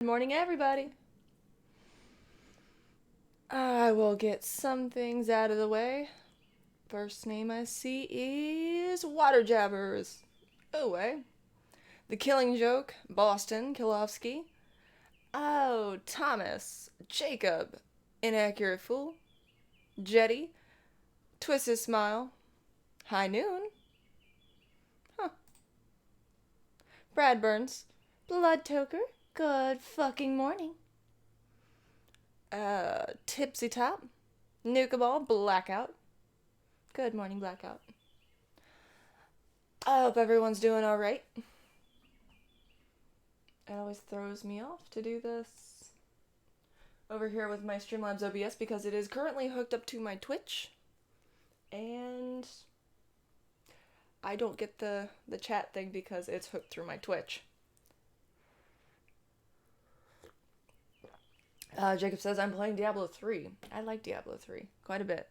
Good morning, everybody. I will get some things out of the way. First name I see is Water Jabbers. Away. The Killing Joke, Boston, Kilofsky. Oh, Thomas, Jacob, Inaccurate Fool, Jetty, Twisted Smile, High Noon, huh, Brad Burns, Blood Toker, good fucking morning. Tipsy Top, Nuka Ball, Blackout, good morning, Blackout. I hope everyone's doing alright. It always throws me off to do this over here with my Streamlabs OBS because it is currently hooked up to my Twitch. And I don't get the chat thing because it's hooked through my Twitch. Jacob says, I'm playing Diablo 3. I like Diablo 3 quite a bit.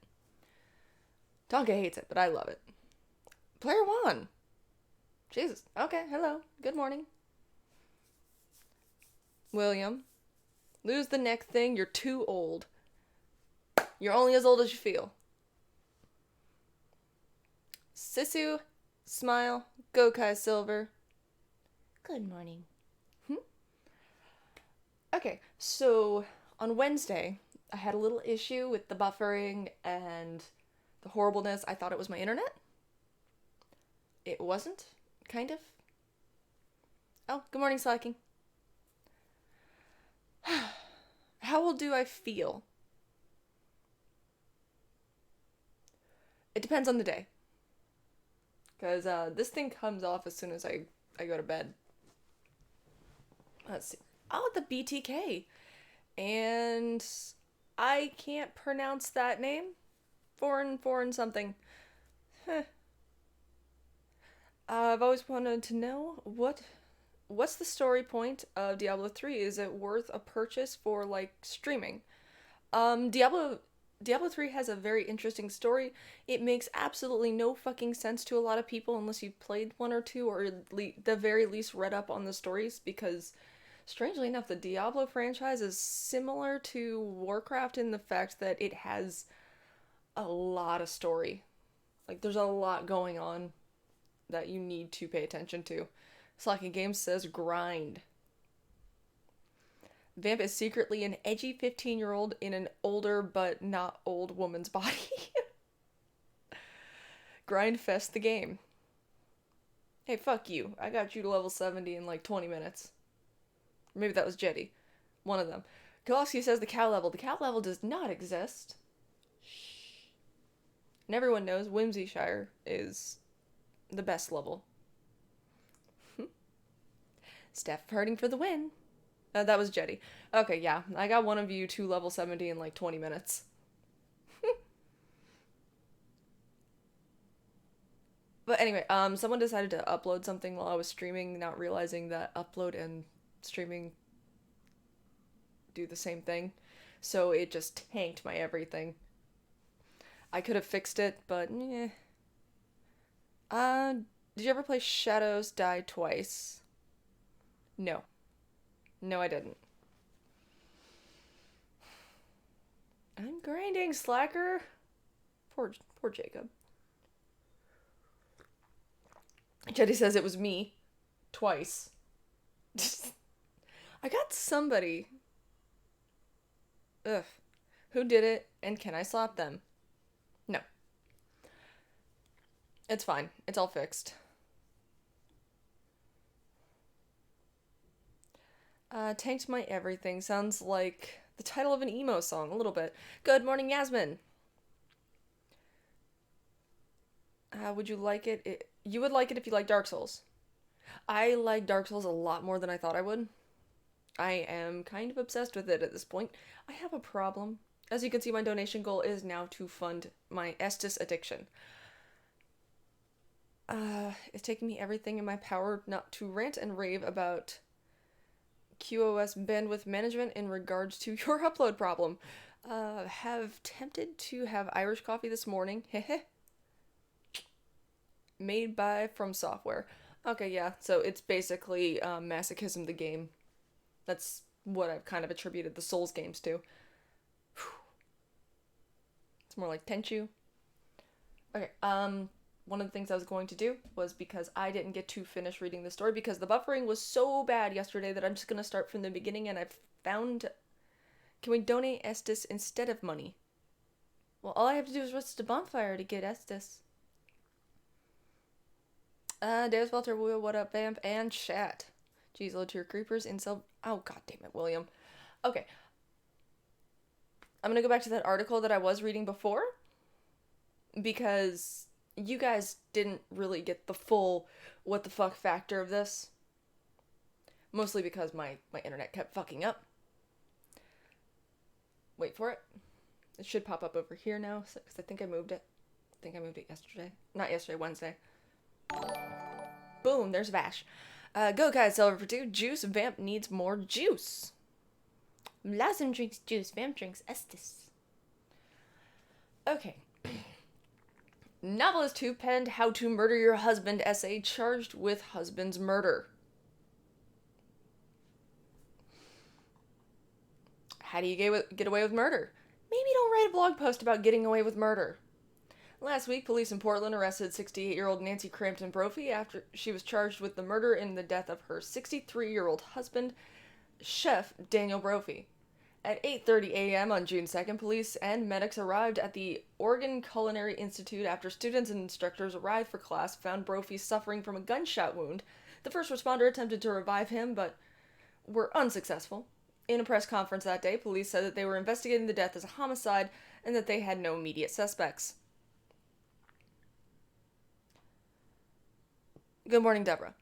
Tonka hates it, but I love it. Player 1. Jesus. Okay, hello. Good morning. William. Lose the neck thing. You're too old. You're only as old as you feel. Sisu. Smile. Gokai Silver. Good morning. Okay, so on Wednesday, I had a little issue with the buffering and the horribleness. I thought it was my internet. It wasn't, kind of. Oh, good morning, Slacking. How old do I feel? It depends on the day. Because this thing comes off as soon as I go to bed. Let's see. Oh, the BTK. And I can't pronounce that name. Foreign something. Huh. I've always wanted to know what's the story point of Diablo 3? Is it worth a purchase for like streaming? Diablo 3 has a very interesting story. It makes absolutely no fucking sense to a lot of people unless you've played one or two or the very least read up on the stories because strangely enough the Diablo franchise is similar to Warcraft in the fact that it has a lot of story. Like there's a lot going on that you need to pay attention to. Slacking Games says grind. Vamp is secretly an edgy 15-year-old in an older but not old woman's body. Grindfest the game. Hey, fuck you. I got you to level 70 in like 20 minutes. Maybe that was Jetty. One of them. Kolosky says the cow level. The cow level does not exist. Shh. And everyone knows Whimsyshire is the best level. Steph hurting for the win. That was Jetty. Okay, yeah. I got one of you to level 70 in like 20 minutes. But anyway, someone decided to upload something while I was streaming, not realizing that upload and streaming do the same thing. So it just tanked my everything. I could have fixed it, but eh. Did you ever play Shadows Die Twice? No. No, I didn't. I'm grinding, slacker. Poor Jacob. Jetty says it was me. Twice. I got somebody. Ugh. Who did it, and can I slap them? No. It's fine. It's all fixed. Tanked my everything. Sounds like the title of an emo song, a little bit. Good morning, Yasmin. Would you like it? You would like it if you like Dark Souls. I like Dark Souls a lot more than I thought I would. I am kind of obsessed with it at this point. I have a problem. As you can see, my donation goal is now to fund my Estus addiction. It's taking me everything in my power not to rant and rave about QoS bandwidth management in regards to your upload problem. Have tempted to have Irish coffee this morning. Heh. Made by From Software. Okay, yeah, so it's basically Masochism the game. That's what I've kind of attributed the Souls games to. It's more like Tenchu. Okay, one of the things I was going to do was, because I didn't get to finish reading the story because the buffering was so bad yesterday, that I'm just gonna start from the beginning, and I've found, can we donate Estus instead of money? Well, all I have to do is roast a bonfire to get Estus. Deus Walter, what up, Vamp, and chat. Jeez, low tier creepers, incel. Oh, god damn it, William. Okay. I'm gonna go back to that article that I was reading before, because you guys didn't really get the full what the fuck factor of this. Mostly because my internet kept fucking up. Wait for it. It should pop up over here now, because I think I moved it. I think I moved it yesterday. Not yesterday, Wednesday. Boom, there's Vash. Go guys, Silver for 2. Juice, Vamp needs more juice. Blossom drinks juice, Vamp drinks Estus. Okay. Novelist who penned How to Murder Your Husband essay charged with husband's murder. How do you get away with murder? Maybe don't write a blog post about getting away with murder. Last week, police in Portland arrested 68-year-old Nancy Crampton Brophy after she was charged with the murder and the death of her 63-year-old husband, Chef Daniel Brophy. At 8:30 a.m. on June 2nd, police and medics arrived at the Oregon Culinary Institute after students and instructors arrived for class found Brophy suffering from a gunshot wound. The first responder attempted to revive him, but were unsuccessful. In a press conference that day, police said that they were investigating the death as a homicide and that they had no immediate suspects. Good morning, Deborah.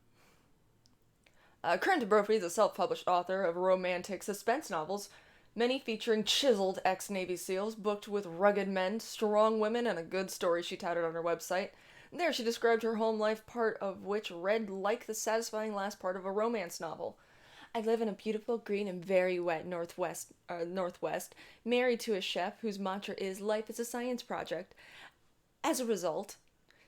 Crampton Brophy is a self-published author of romantic suspense novels, many featuring chiseled ex-Navy SEALs, booked with rugged men, strong women, and a good story she touted on her website. There she described her home life, part of which read like the satisfying last part of a romance novel. I live in a beautiful, green, and very wet Northwest, married to a chef whose mantra is, life is a science project. As a result,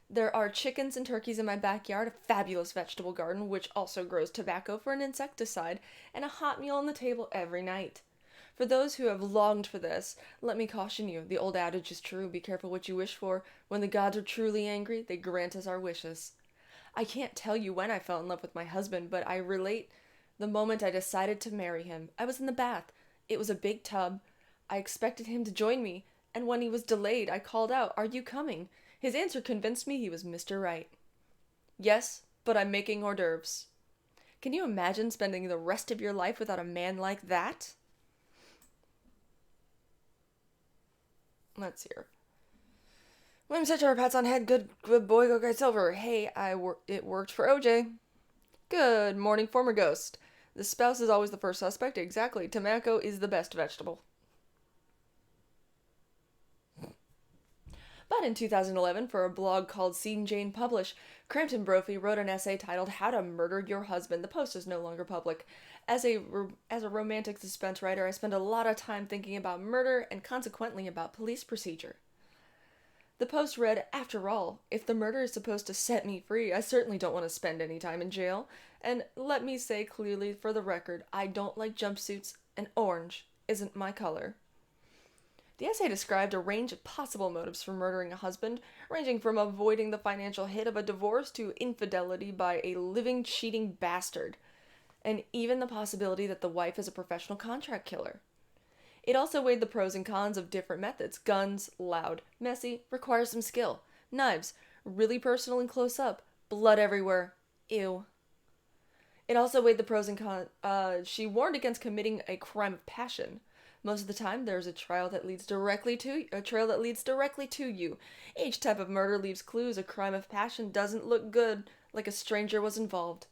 there are chickens and turkeys in my backyard, a fabulous vegetable garden, which also grows tobacco for an insecticide, and a hot meal on the table every night. For those who have longed for this, let me caution you, the old adage is true, be careful what you wish for. When the gods are truly angry, they grant us our wishes. I can't tell you when I fell in love with my husband, but I relate the moment I decided to marry him. I was in the bath. It was a big tub. I expected him to join me, and when he was delayed, I called out, "Are you coming?" His answer convinced me he was Mr. Right. Yes, but I'm making hors d'oeuvres. Can you imagine spending the rest of your life without a man like that? Let's hear. William such our pats on head. Good boy, go guy Silver. Hey, it worked for OJ. Good morning, former ghost. The spouse is always the first suspect. Exactly. Tomato is the best vegetable. But in 2011, for a blog called Scene Jane Publish, Crampton Brophy wrote an essay titled How to Murder Your Husband. The post is no longer public. As a romantic suspense writer, I spend a lot of time thinking about murder and consequently about police procedure. The post read, after all, if the murder is supposed to set me free, I certainly don't want to spend any time in jail. And let me say clearly for the record, I don't like jumpsuits, and orange isn't my color. The essay described a range of possible motives for murdering a husband, ranging from avoiding the financial hit of a divorce to infidelity by a living, cheating bastard, and even the possibility that the wife is a professional contract killer. It also weighed the pros and cons of different methods. Guns, loud, messy, requires some skill. Knives, really personal and close up. Blood everywhere. Ew. It also weighed the pros and cons. She warned against committing a crime of passion. Most of the time, there's a trail that leads directly to you. Each type of murder leaves clues. A crime of passion doesn't look good, like a stranger was involved.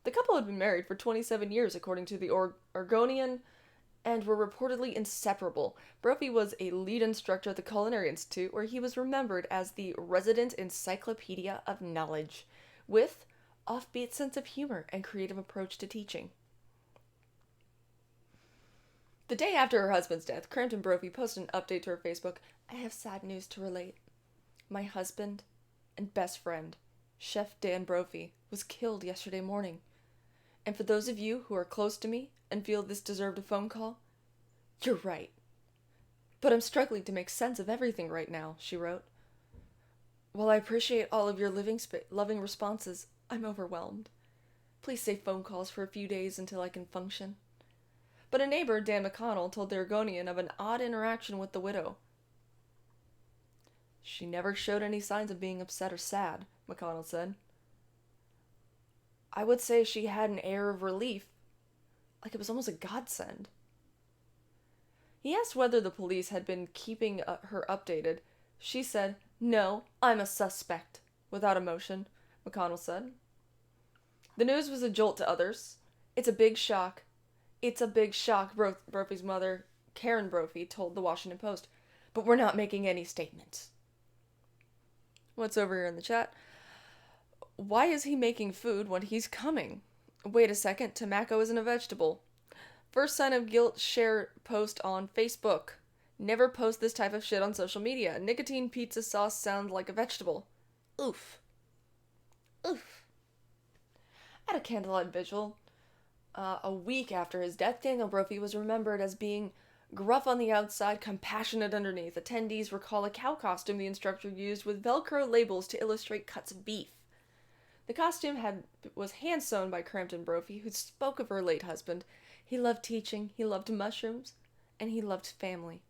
The couple had been married for 27 years, according to the Oregonian, and were reportedly inseparable. Brophy was a lead instructor at the Culinary Institute, where he was remembered as the resident encyclopedia of knowledge, with offbeat sense of humor and creative approach to teaching. The day after her husband's death, Crampton Brophy posted an update to her Facebook. I have sad news to relate. My husband and best friend, Chef Dan Brophy, was killed yesterday morning. And for those of you who are close to me and feel this deserved a phone call, you're right. But I'm struggling to make sense of everything right now, she wrote. While I appreciate all of your loving responses, I'm overwhelmed. Please save phone calls for a few days until I can function. But a neighbor, Dan McConnell, told the Oregonian of an odd interaction with the widow. She never showed any signs of being upset or sad, McConnell said. I would say she had an air of relief, like it was almost a godsend. He asked whether the police had been keeping her updated. She said, "No, I'm a suspect," without emotion, McConnell said. The news was a jolt to others. It's a big shock. It's a big shock, Brophy's mother, Karen Brophy, told the Washington Post. But we're not making any statements. What's over here in the chat? Why is he making food when he's coming? Wait a second, tobacco isn't a vegetable. First sign of guilt, share post on Facebook. Never post this type of shit on social media. Nicotine pizza sauce sounds like a vegetable. Oof. Oof. At a candlelight vigil, a week after his death, Daniel Brophy was remembered as being gruff on the outside, compassionate underneath. Attendees recall a cow costume the instructor used with Velcro labels to illustrate cuts of beef. The costume was hand-sewn by Crampton Brophy, who spoke of her late husband. He loved teaching, he loved mushrooms, and he loved family.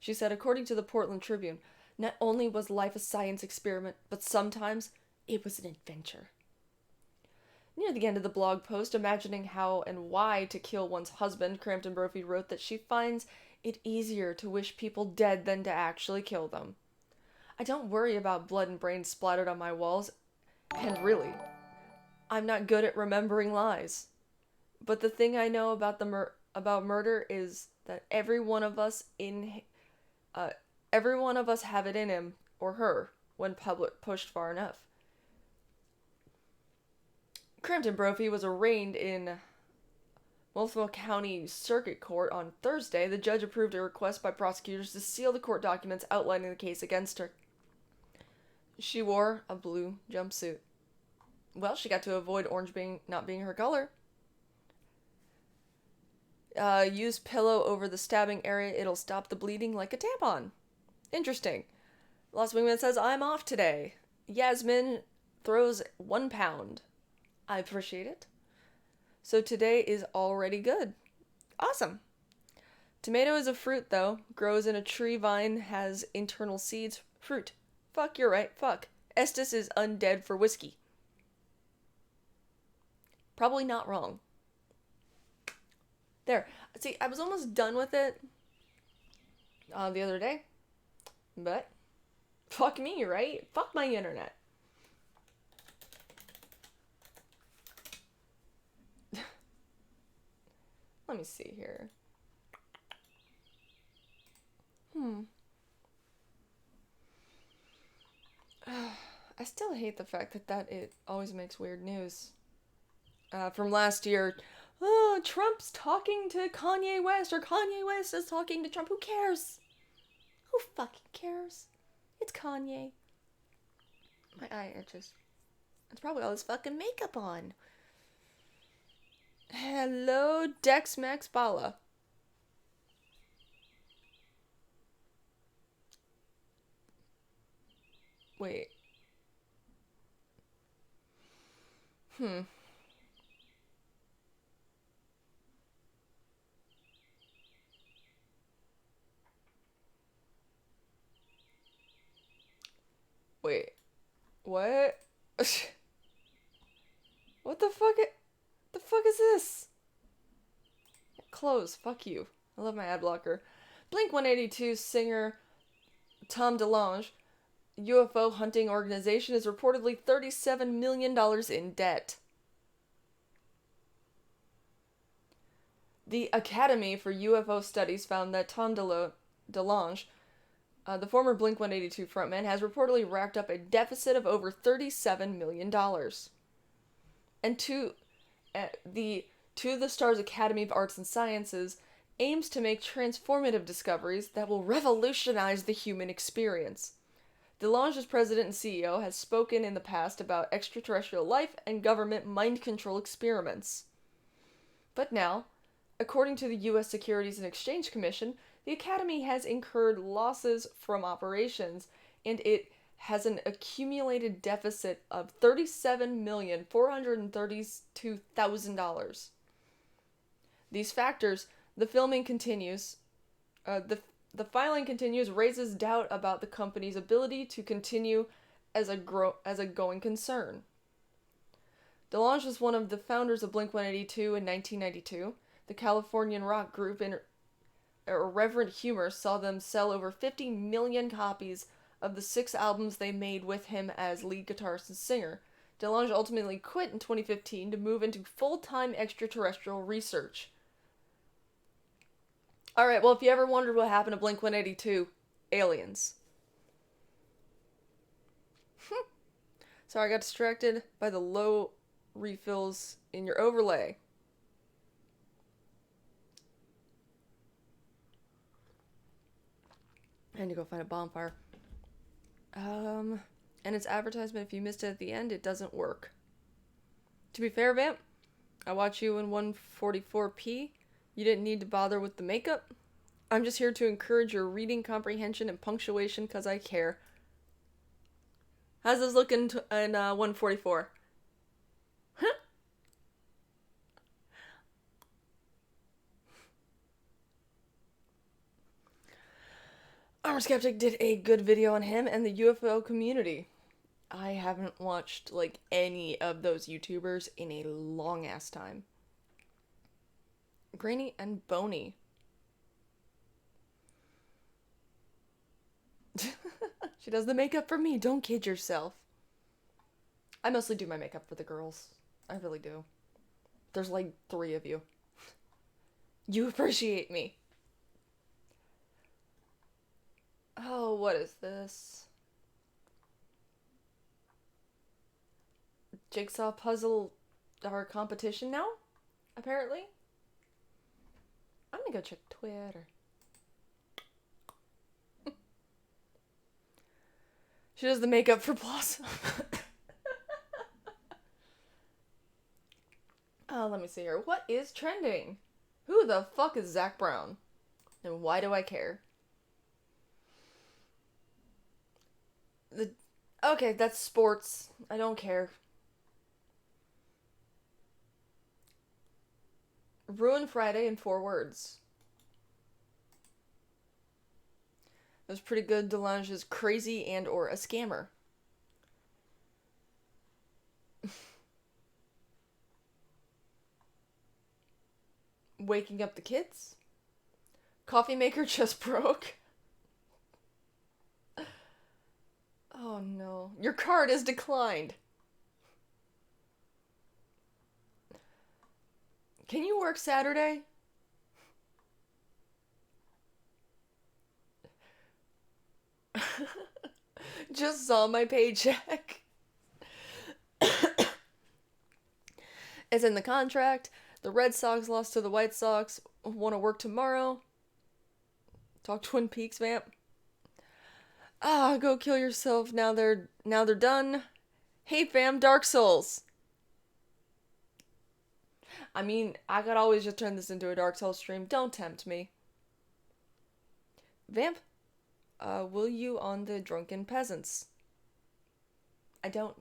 She said, according to the Portland Tribune, not only was life a science experiment, but sometimes it was an adventure. Near the end of the blog post, imagining how and why to kill one's husband, Crampton Brophy wrote that she finds it easier to wish people dead than to actually kill them. I don't worry about blood and brains splattered on my walls, and really, I'm not good at remembering lies. But the thing I know about about murder is that every one of us have it in him or her when pushed far enough. Crampton Brophy was arraigned in Multnomah County Circuit Court on Thursday. The judge approved a request by prosecutors to seal the court documents outlining the case against her. She wore a blue jumpsuit. Well, she got to avoid orange not being her color. Use pillow over the stabbing area. It'll stop the bleeding like a tampon. Interesting. Lost Wingman says, I'm off today. Yasmin throws 1 pound. I appreciate it. So today is already good. Awesome. Tomato is a fruit, though. Grows in a tree vine, has internal seeds. Fruit. Fuck, you're right. Fuck. Estes is undead for whiskey. Probably not wrong. There. See, I was almost done with it the other day. But, fuck me, right? Fuck my internet. Let me see here. I still hate the fact that it always makes weird news. From last year, oh, Trump's talking to Kanye West, or Kanye West is talking to Trump. Who cares? Who fucking cares? It's Kanye. My eye itches. It's probably all his fucking makeup on. Hello, Dex Max Bala. Wait. Wait. What? What the fuck? The fuck is this? Close. Fuck you. I love my ad blocker. Blink-182 singer Tom DeLonge, UFO hunting organization, is reportedly $37 million in debt. The Academy for UFO Studies found that Tom DeLonge, the former Blink-182 frontman, has reportedly racked up a deficit of over $37 million. And the Stars Academy of Arts and Sciences aims to make transformative discoveries that will revolutionize the human experience. DeLonge's president and CEO has spoken in the past about extraterrestrial life and government mind control experiments. But now, according to the U.S. Securities and Exchange Commission, the Academy has incurred losses from operations, and it has an accumulated deficit of $37,432,000. These factors, the filming continues, the filing continues, raises doubt about the company's ability to continue as a going concern. DeLonge was one of the founders of Blink-182 in 1992. The Californian rock group Irreverent Humor saw them sell over 50 million copies of the 6 albums they made with him as lead guitarist and singer. DeLonge ultimately quit in 2015 to move into full-time extraterrestrial research. Alright, well, if you ever wondered what happened to Blink-182, aliens. Sorry, I got distracted by the low refills in your overlay. I need to go find a bonfire. And its advertisement, if you missed it at the end, it doesn't work. To be fair, Vamp, I watch you in 144p. You didn't need to bother with the makeup. I'm just here to encourage your reading comprehension and punctuation because I care. How's this looking in 144? Huh? Armor Skeptic did a good video on him and the UFO community. I haven't watched, like, any of those YouTubers in a long-ass time. Grainy and bony. She does the makeup for me. Don't kid yourself. I mostly do my makeup for the girls. I really do. There's like 3 of you. You appreciate me. Oh, what is this? Jigsaw puzzle our competition now? Apparently. I'm gonna go check Twitter. She does the makeup for Blossom. Oh, let me see here. What is trending? Who the fuck is Zach Brown? And why do I care? Okay, that's sports. I don't care. Ruin Friday in 4 words. It was pretty good. DeLonge is crazy and or a scammer. Waking up the kids? Coffee maker just broke? Oh no. Your card is declined. Can you work Saturday? Just saw my paycheck. It's in the contract. The Red Sox lost to the White Sox. Want to work tomorrow? Talk Twin Peaks, Vamp. Ah, go kill yourself. Now they're done. Hey fam, Dark Souls. I mean, I could always just turn this into a Dark Souls stream. Don't tempt me. Vamp, will you on the Drunken Peasants? I don't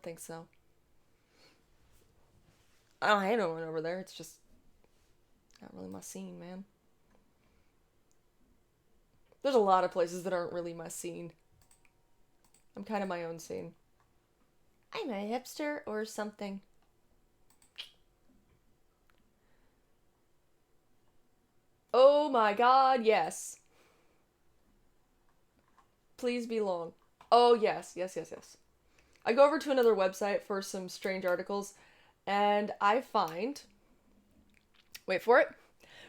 think so. I don't hate no one over there. It's just not really my scene, man. There's a lot of places that aren't really my scene. I'm kind of my own scene. I'm a hipster or something. Oh my god, yes. Please be long. Oh, yes. I go over to another website for some strange articles, and I find... Wait for it.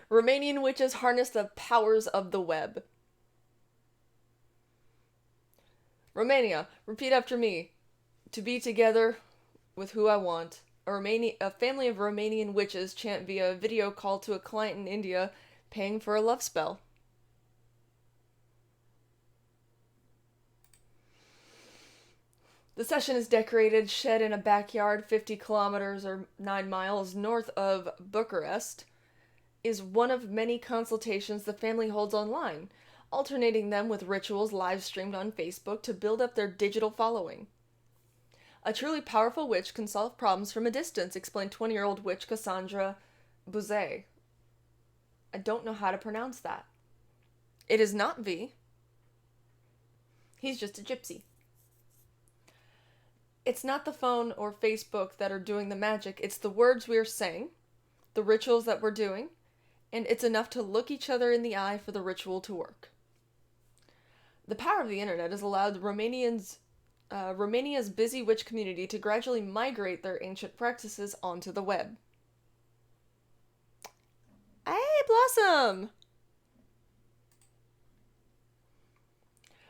Romanian witches harness the powers of the web. Romania, repeat after me. To be together with who I want. A family of Romanian witches chant via video call to a client in India paying for a love spell. The session is decorated shed in a backyard 50 kilometers or 9 miles north of Bucharest is one of many consultations the family holds online, alternating them with rituals live streamed on Facebook to build up their digital following. A truly powerful witch can solve problems from a distance, explained 20-year-old witch Cassandra Bouzet. I don't know how to pronounce that. It is not V. He's just a gypsy. It's not the phone or Facebook that are doing the magic, it's the words we are saying, the rituals that we're doing, and it's enough to look each other in the eye for the ritual to work. The power of the internet has allowed Romania's busy witch community to gradually migrate their ancient practices onto the web. Hey, Blossom!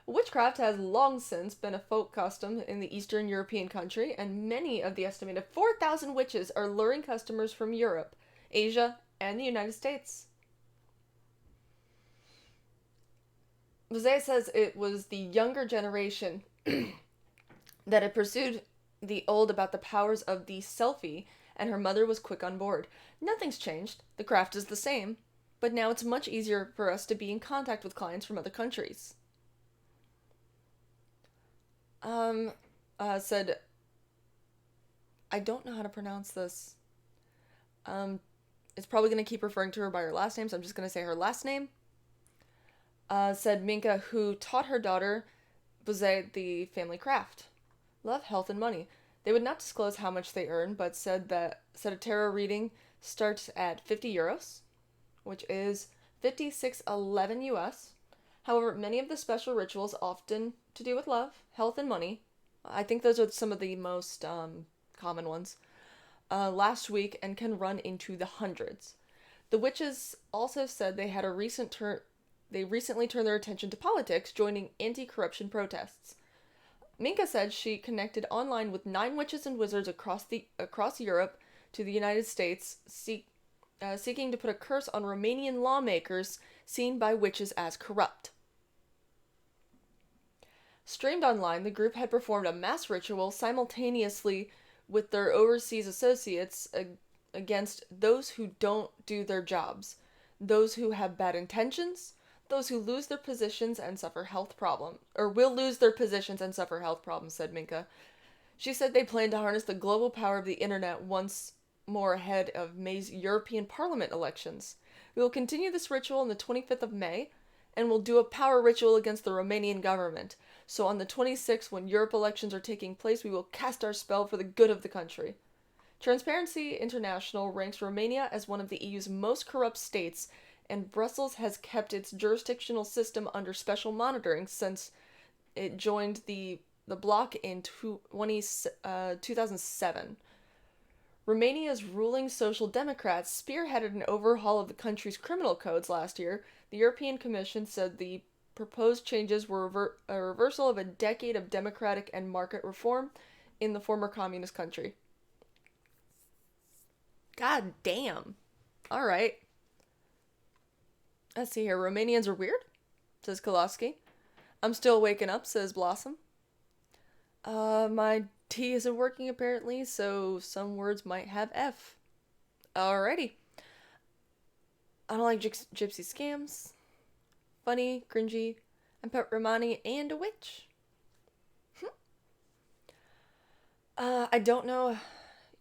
Witchcraft has long since been a folk custom in the Eastern European country, and many of the estimated 4,000 witches are luring customers from Europe, Asia, and the United States. Jose says it was the younger generation that had pursued the old about the powers of the selfie, and her mother was quick on board. Nothing's changed. The craft is the same, but now it's much easier for us to be in contact with clients from other countries. Said, I don't know how to pronounce this. It's probably going to keep referring to her by her last name, so I'm just going to say her last name. Said Minka, who taught her daughter, Bouzet, the family craft. Love, health, and money. They would not disclose how much they earn, but said a tarot reading starts at 50 euros, which is 56.11 US. However, many of the special rituals often to do with love, health, and money. I think those are some of the most common ones. Last week and can run into the hundreds. The witches also said they had they recently turned their attention to politics, joining anti-corruption protests. Minka said she connected online with 9 witches and wizards across Europe to the United States, seeking to put a curse on Romanian lawmakers seen by witches as corrupt. Streamed online, the group had performed a mass ritual simultaneously with their overseas associates against those who don't do their jobs, those who have bad intentions, those who lose their positions and suffer health problems, or will lose their positions and suffer health problems, said Minka. She said they plan to harness the global power of the internet once more ahead of May's European Parliament elections. We will continue this ritual on the 25th of May, and will do a power ritual against the Romanian government. So on the 26th, when Europe elections are taking place, we will cast our spell for the good of the country. Transparency International ranks Romania as one of the EU's most corrupt states, and Brussels has kept its jurisdictional system under special monitoring since it joined the bloc in 2007. Romania's ruling Social Democrats spearheaded an overhaul of the country's criminal codes last year. The European Commission said the proposed changes were a reversal of a decade of democratic and market reform in the former communist country. God damn. Alright. Let's see here. Romanians are weird, says Koloski. I'm still waking up, says Blossom. My T isn't working apparently, so some words might have F. Alrighty. I don't like gypsy scams. Funny, cringy, and pet Romani and a witch. I don't know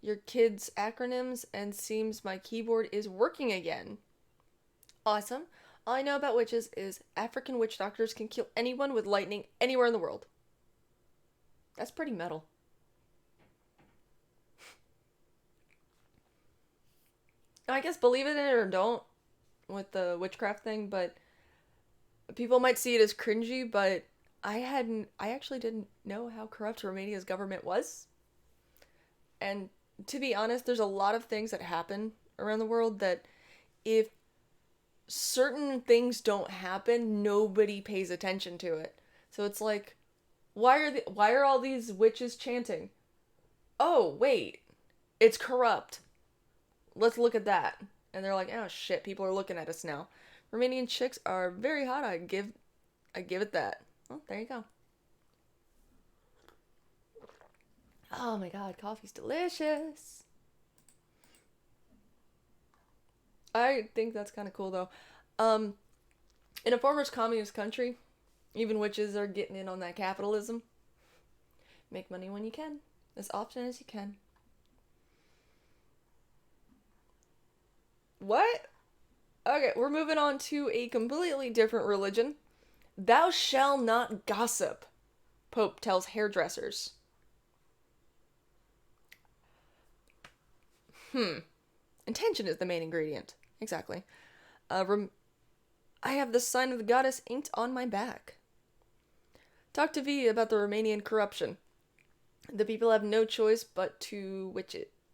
your kids' acronyms, and seems my keyboard is working again. Awesome. All I know about witches is African witch doctors can kill anyone with lightning anywhere in the world. That's pretty metal. I guess believe it in it or don't with the witchcraft thing, but people might see it as cringy, but I actually didn't know how corrupt Romania's government was. And to be honest, there's a lot of things that happen around the world that if certain things don't happen, nobody pays attention to it. So it's like, why are all these witches chanting? Oh, wait. It's corrupt. Let's look at that. And they're like, oh shit, people are looking at us now. Romanian chicks are very hot. I give it that. Well, there you go. Oh my god, coffee's delicious. I think that's kind of cool though. Um, in a former communist country, even witches are getting in on that capitalism. Make money when you can, as often as you can. What? Okay, we're moving on to a completely different religion. Thou shall not gossip, Pope tells hairdressers. Hmm. Intention is the main ingredient. Exactly. I have the sign of the goddess inked on my back. Talk to V about the Romanian corruption. The people have no choice but to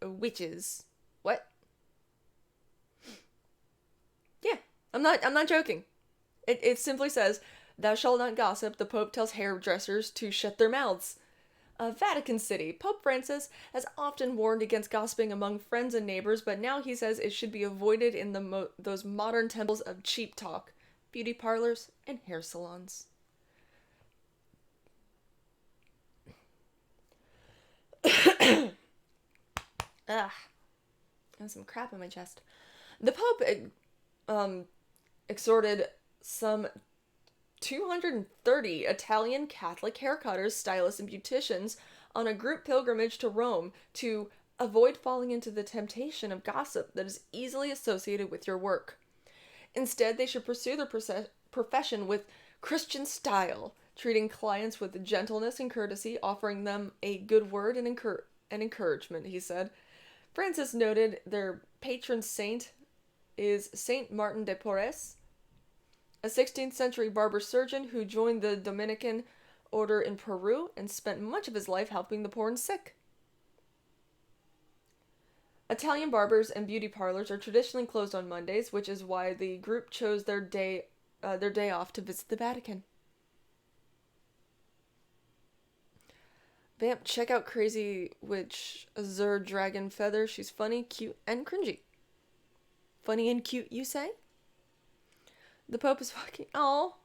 witches. What? Yeah, I'm not joking. It simply says, "Thou shalt not gossip." The Pope tells hairdressers to shut their mouths. Vatican City. Pope Francis has often warned against gossiping among friends and neighbors, but now he says it should be avoided in those modern temples of cheap talk, beauty parlors, and hair salons. Ah, I have some crap in my chest. The Pope um, exhorted some 230 Italian Catholic haircutters, stylists, and beauticians on a group pilgrimage to Rome to avoid falling into the temptation of gossip that is easily associated with your work. Instead, they should pursue their profession with Christian style, treating clients with gentleness and courtesy, offering them a good word and encouragement, he said. Francis noted their patron saint is Saint Martin de Porres, a 16th century barber surgeon who joined the Dominican order in Peru and spent much of his life helping the poor and sick. Italian barbers and beauty parlors are traditionally closed on Mondays, which is why the group chose their day off to visit the Vatican. Vamp, check out Crazy Witch Azure Dragon Feather. She's funny, cute, and cringy. Funny and cute, you say? The Pope is fucking. Oh,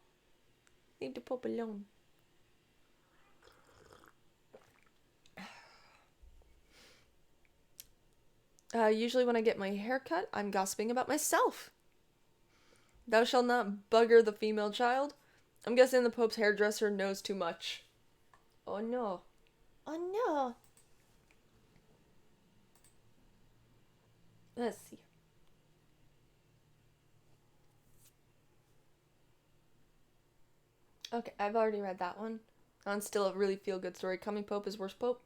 leave the Pope alone. Usually when I get my hair cut, I'm gossiping about myself. Thou shalt not bugger the female child. I'm guessing the Pope's hairdresser knows too much. Oh no. Oh no. Let's see. Okay, I've already read that one. On still a really feel good story. Coming Pope is worst Pope.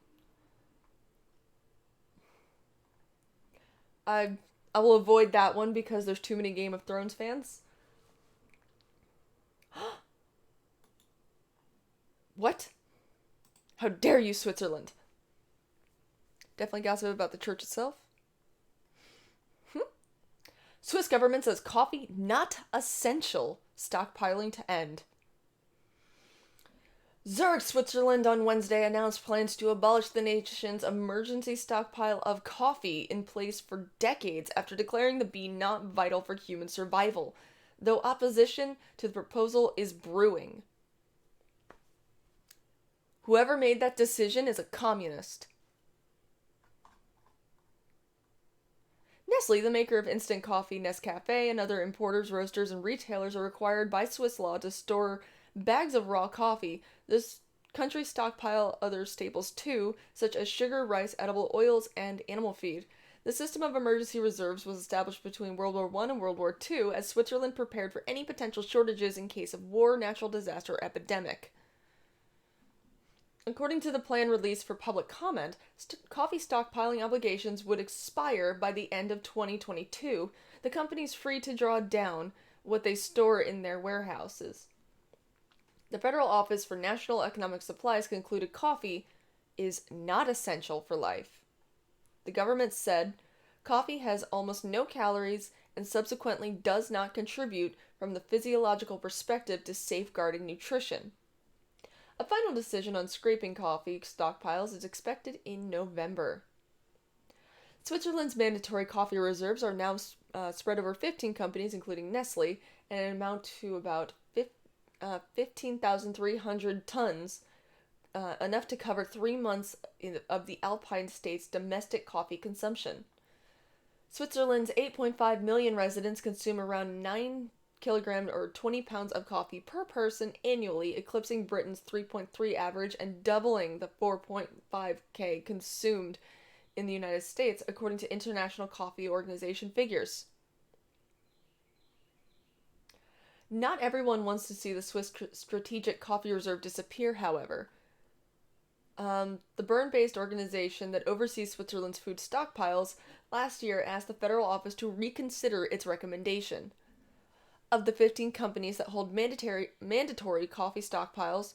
I I will avoid that one because there's too many Game of Thrones fans. What? How dare you, Switzerland? Definitely gossip about the church itself. Swiss government says coffee not essential. Stockpiling to end. Zurich, Switzerland on Wednesday announced plans to abolish the nation's emergency stockpile of coffee in place for decades after declaring the bean not vital for human survival, though opposition to the proposal is brewing. Whoever made that decision is a communist. Nestle, the maker of instant coffee, Nescafe, and other importers, roasters, and retailers are required by Swiss law to store bags of raw coffee. This country stockpile other staples too, such as sugar, rice, edible oils, and animal feed. The system of emergency reserves was established between World War I and World War II as Switzerland prepared for any potential shortages in case of war, natural disaster, or epidemic. According to the plan released for public comment, coffee stockpiling obligations would expire by the end of 2022. The company's free to draw down what they store in their warehouses. The Federal Office for National Economic Supplies concluded coffee is not essential for life. The government said coffee has almost no calories and subsequently does not contribute from the physiological perspective to safeguarding nutrition. A final decision on scraping coffee stockpiles is expected in November. Switzerland's mandatory coffee reserves are now spread over 15 companies, including Nestle, and amount to about 15,300 tons enough to cover 3 months of the Alpine state's domestic coffee consumption. Switzerland's 8.5 million residents consume around 9 kilograms or 20 pounds of coffee per person annually, eclipsing Britain's 3.3 average and doubling the 4.5k consumed in the United States, according to International Coffee Organization figures. Not everyone wants to see the Swiss Strategic Coffee Reserve disappear, however. The Bern-based organization that oversees Switzerland's food stockpiles last year asked the federal office to reconsider its recommendation. Of the 15 companies that hold mandatory coffee stockpiles,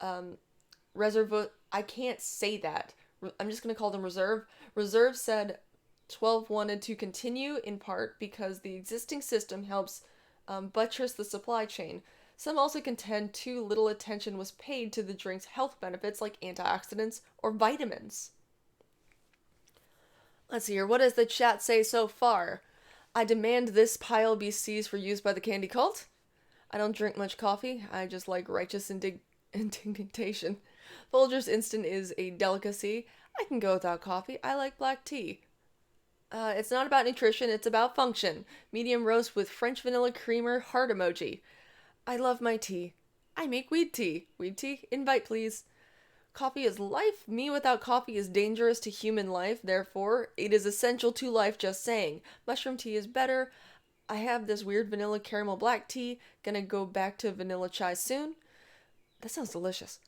I can't say that. I'm just going to call them Reserve. Reserve said 12 wanted to continue in part because the existing system helps buttress the supply chain. Some also contend too little attention was paid to the drink's health benefits like antioxidants or vitamins. Let's see here. What does the chat say so far? I demand this pile be seized for use by the candy cult. I don't drink much coffee. I just like righteous indignation. Folgers Instant is a delicacy. I can go without coffee. I like black tea. It's not about nutrition, it's about function. Medium roast with French vanilla creamer, heart emoji. I love my tea. I make weed tea. Weed tea? Invite, please. Coffee is life. Me without coffee is dangerous to human life. Therefore, it is essential to life, just saying. Mushroom tea is better. I have this weird vanilla caramel black tea. Gonna go back to vanilla chai soon. That sounds delicious.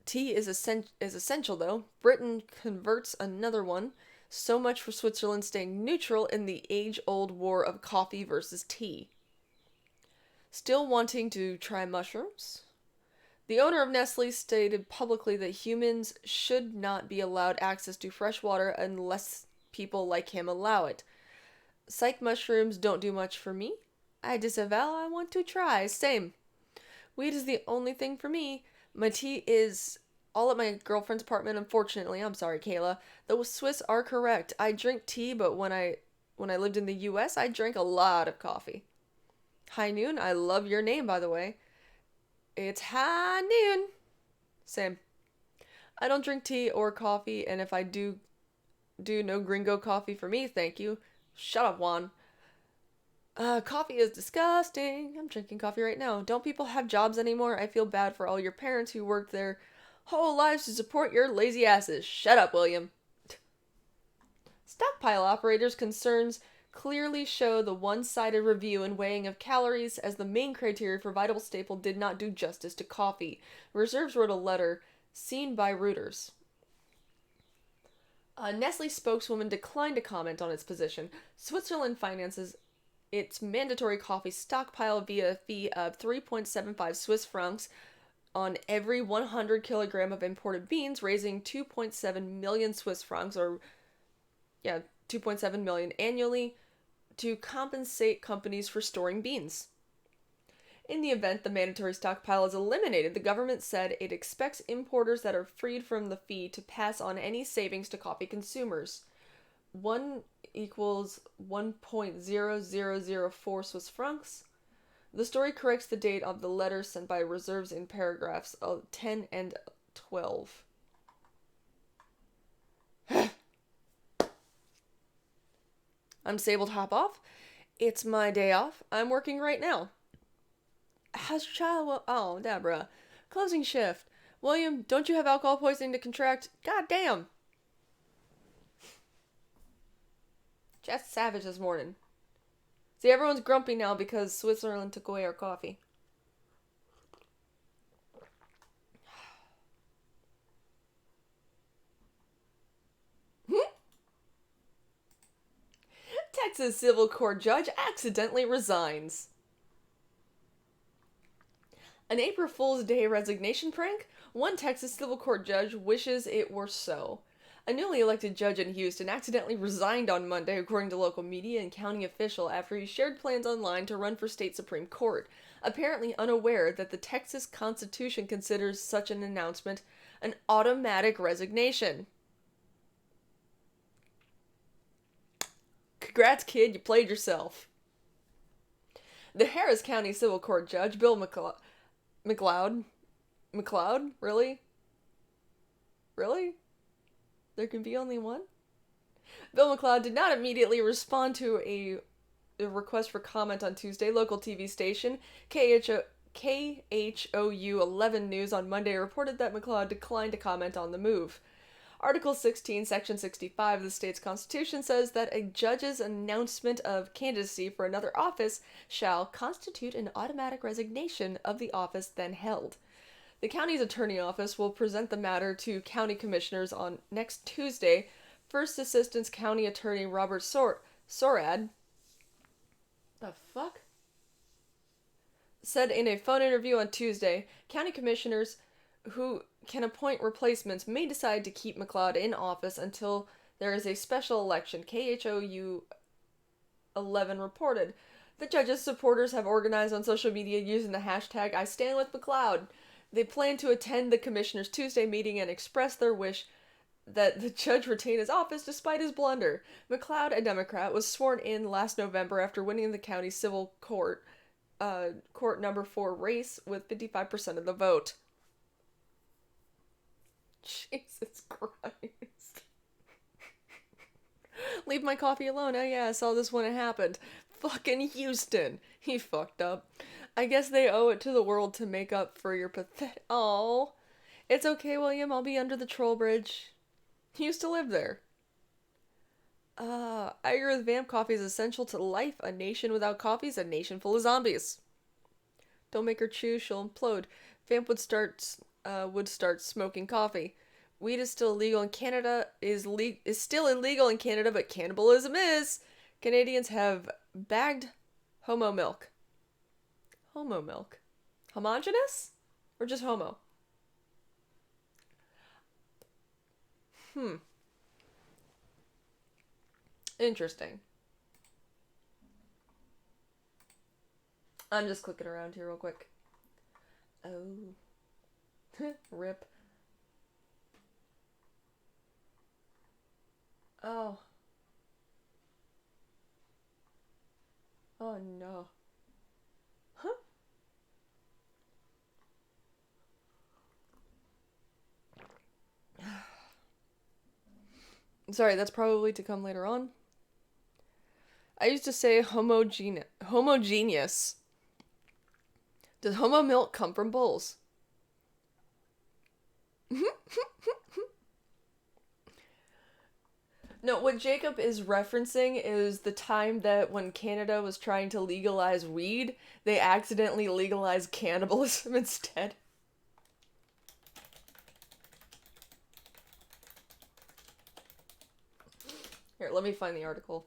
Tea is essential, though. Britain converts another one. So much for Switzerland staying neutral in the age-old war of coffee versus tea. Still wanting to try mushrooms? The owner of Nestle stated publicly that humans should not be allowed access to fresh water unless people like him allow it. Psych mushrooms don't do much for me. I disavow. I want to try. Same. Weed is the only thing for me. My tea is all at my girlfriend's apartment, unfortunately. I'm sorry, Kayla. The Swiss are correct. I drink tea, but when I lived in the US, I drank a lot of coffee. High Noon, I love your name, by the way. It's High Noon. Same. I don't drink tea or coffee, and if I do no gringo coffee for me, thank you. Shut up, Juan. Coffee is disgusting. I'm drinking coffee right now. Don't people have jobs anymore? I feel bad for all your parents who worked their whole lives to support your lazy asses. Shut up, William. Stockpile operators' concerns clearly show the one-sided review and weighing of calories as the main criteria for vital staple did not do justice to coffee. Reserves wrote a letter seen by Reuters. A Nestle spokeswoman declined to comment on its position. Switzerland finances its mandatory coffee stockpile via a fee of 3.75 Swiss francs on every 100 kilogram of imported beans, raising 2.7 million Swiss francs, or 2.7 million annually, to compensate companies for storing beans. In the event the mandatory stockpile is eliminated, the government said it expects importers that are freed from the fee to pass on any savings to coffee consumers. 1 equals 1.0004 Swiss francs. The story corrects the date of the letter sent by Reserves in paragraphs 10 and 12. I'm disabled, hop off. It's my day off. I'm working right now. How's your child? Oh, Deborah. Closing shift. William, don't you have alcohol poisoning to contract? God damn. Just savage this morning. See, everyone's grumpy now because Switzerland took away our coffee. Texas civil court judge accidentally resigns. An April Fool's Day resignation prank? One Texas civil court judge wishes it were so. A newly elected judge in Houston accidentally resigned on Monday, according to local media and county official, after he shared plans online to run for state Supreme Court, apparently unaware that the Texas Constitution considers such an announcement an automatic resignation. Congrats, kid, you played yourself. The Harris County Civil Court Judge, Bill McLeod, really? Really? There can be only one? Bill McLeod did not immediately respond to a request for comment on Tuesday. Local TV station KHOU 11 News on Monday reported that McLeod declined to comment on the move. Article 16, Section 65 of the state's constitution says that a judge's announcement of candidacy for another office shall constitute an automatic resignation of the office then held. The county's attorney office will present the matter to county commissioners on next Tuesday. First Assistant County Attorney Robert Sorad, the fuck? Said in a phone interview on Tuesday, county commissioners who can appoint replacements may decide to keep McLeod in office until there is a special election, KHOU 11 reported. The judge's supporters have organized on social media using the hashtag #IStandWithMcLeod. They plan to attend the commissioners' Tuesday meeting and express their wish that the judge retain his office despite his blunder. McLeod, a Democrat, was sworn in last November after winning the county civil court number 4 race with 55% of the vote. Jesus Christ. Leave my coffee alone. Oh yeah, I saw this when it happened. Fucking Houston. He fucked up. I guess they owe it to the world to make up for your pathetic... Oh, it's okay, William. I'll be under the troll bridge. He used to live there. I agree with Vamp. Coffee is essential to life. A nation without coffee is a nation full of zombies. Don't make her chew, she'll implode. Vamp would start smoking coffee. Weed is still illegal in Canada, is still illegal in Canada, but cannibalism is. Canadians have bagged homo milk. Homo milk. Homogenous? Or just homo? Interesting. I'm just clicking around here real quick. Oh. Rip. Oh. Oh no. Huh? Sorry, that's probably to come later on. I used to say homogeneous. Does homo milk come from bulls? No, what Jacob is referencing is the time that when Canada was trying to legalize weed, they accidentally legalized cannibalism instead. Here, let me find the article.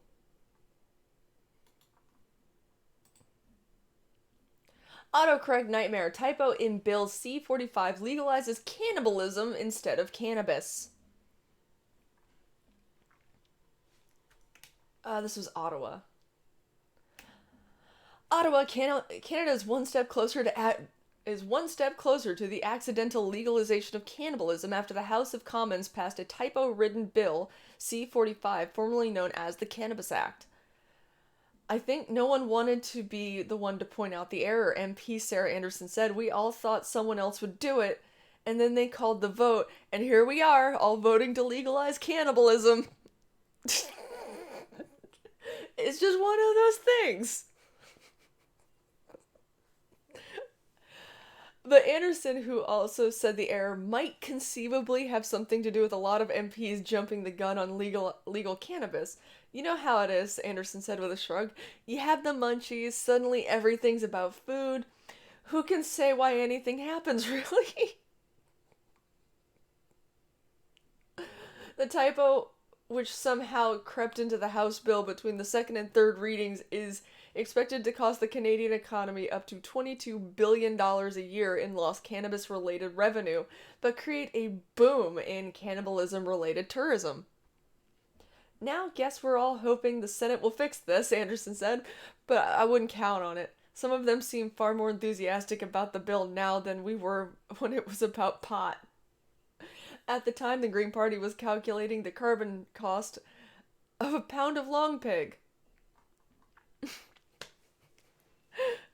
Autocorrect nightmare. Typo in Bill C-45 legalizes cannibalism instead of cannabis. This was Ottawa. Ottawa, Canada is one step closer to the accidental legalization of cannibalism after the House of Commons passed a typo-ridden bill, C-45, formerly known as the Cannabis Act. I think no one wanted to be the one to point out the error, MP Sarah Anderson said. We all thought someone else would do it, and then they called the vote, and here we are, all voting to legalize cannibalism. It's just one of those things. But Anderson, who also said the error might conceivably have something to do with a lot of MPs jumping the gun on legal cannabis. You know how it is, Anderson said with a shrug. You have the munchies, suddenly everything's about food. Who can say why anything happens, really? The typo, which somehow crept into the House bill between the second and third readings, is expected to cost the Canadian economy up to $22 billion a year in lost cannabis-related revenue, but create a boom in cannibalism-related tourism. Now, guess we're all hoping the Senate will fix this, Anderson said, but I wouldn't count on it. Some of them seem far more enthusiastic about the bill now than we were when it was about pot. At the time, the Green Party was calculating the carbon cost of a pound of long pig.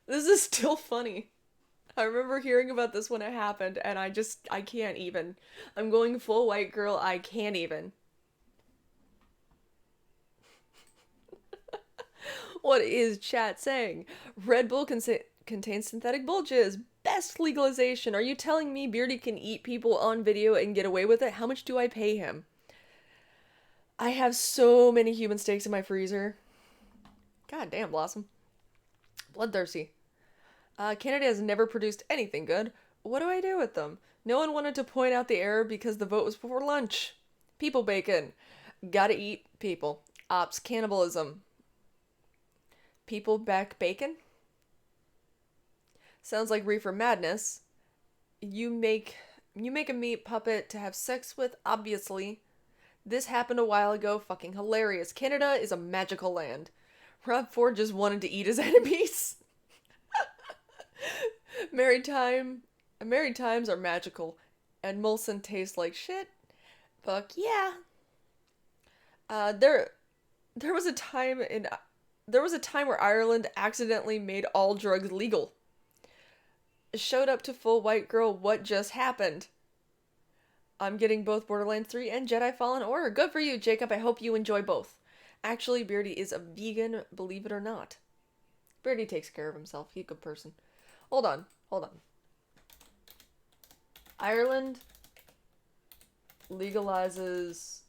This is still funny. I remember hearing about this when it happened, and I can't even. I'm going full white girl, I can't even. What is chat saying? Red Bull contains synthetic bulges. Best legalization. Are you telling me Beardy can eat people on video and get away with it? How much do I pay him? I have so many human steaks in my freezer. God damn, Blossom. Bloodthirsty. Canada has never produced anything good. What do I do with them? No one wanted to point out the error because the vote was before lunch. People bacon. Gotta eat people. Ops cannibalism. People back bacon? Sounds like reefer madness. You make a meat puppet to have sex with, obviously. This happened a while ago, fucking hilarious. Canada is a magical land. Rob Ford just wanted to eat his enemies. Married time Married times are magical. And Molson tastes like shit. Fuck yeah. Uh there there was a time in there was a time where Ireland accidentally made all drugs legal. Showed up to full white girl, what just happened? I'm getting both Borderlands 3 and Jedi Fallen Order. Good for you, Jacob. I hope you enjoy both. Actually, Beardy is a vegan, believe it or not. Beardy takes care of himself. He's a good person. Hold on. Hold on. Ireland legalizes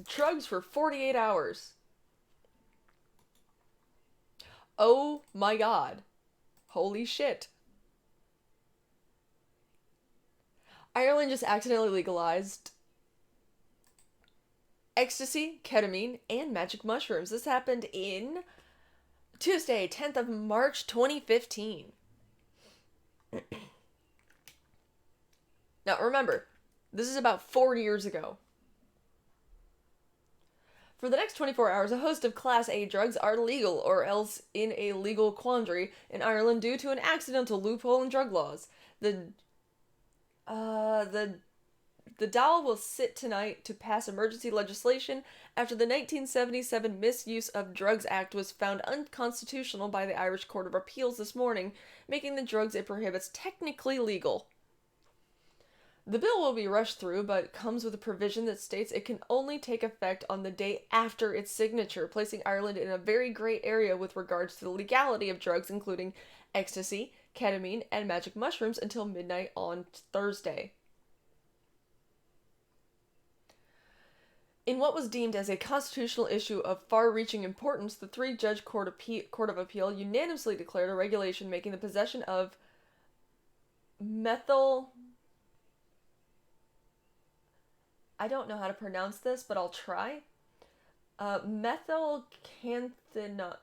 drugs for 48 hours. Oh my god. Holy shit. Ireland just accidentally legalized ecstasy, ketamine, and magic mushrooms. This happened in Tuesday, 10th of March, 2015. Now remember, this is about 4 years ago. For the next 24 hours, a host of Class A drugs are legal or else in a legal quandary in Ireland due to an accidental loophole in drug laws. The Dáil will sit tonight to pass emergency legislation after the 1977 Misuse of Drugs Act was found unconstitutional by the Irish Court of Appeals this morning, making the drugs it prohibits technically legal. The bill will be rushed through, but comes with a provision that states it can only take effect on the day after its signature, placing Ireland in a very gray area with regards to the legality of drugs including ecstasy, ketamine, and magic mushrooms until midnight on Thursday. In what was deemed as a constitutional issue of far-reaching importance, the three-judge Court of Appeal unanimously declared a regulation making the possession of methyl... I don't know how to pronounce this, but I'll try. Methylcanthanon,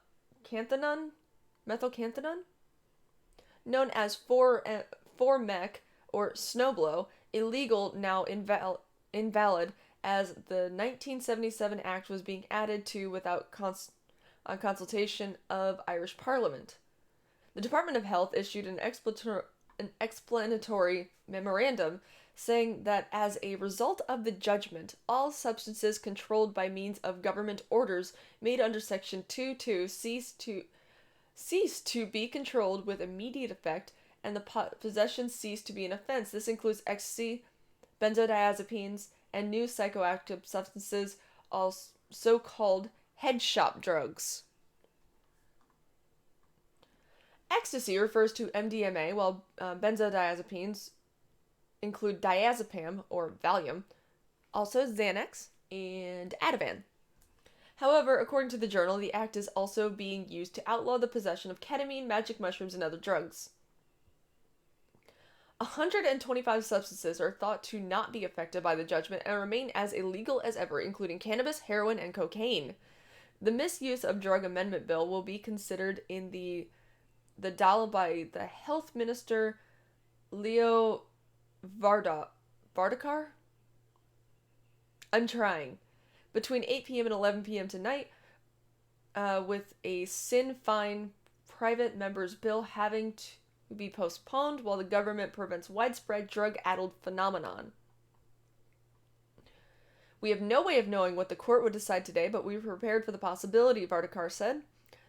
known as 4-mec or snowblow, illegal, now invalid, as the 1977 Act was being added to without consultation of Irish Parliament. The Department of Health issued an explanatory memorandum saying that as a result of the judgment, all substances controlled by means of government orders made under Section 2.2 cease to be controlled with immediate effect, and the possession cease to be an offense. This includes ecstasy, benzodiazepines, and new psychoactive substances, all so-called head shop drugs. Ecstasy refers to MDMA, while benzodiazepines include diazepam or Valium, also Xanax, and Ativan. However, according to the journal, the act is also being used to outlaw the possession of ketamine, magic mushrooms, and other drugs. 125 substances are thought to not be affected by the judgment and remain as illegal as ever, including cannabis, heroin, and cocaine. The misuse of drug amendment bill will be considered in the Dáil by the Health Minister Leo Varadkar? I'm trying. Between 8 p.m. and 11 p.m. tonight, with a Sinn Féin private member's bill having to be postponed while the government prevents widespread drug-addled phenomenon. We have no way of knowing what the court would decide today, but we were prepared for the possibility, Varadkar said.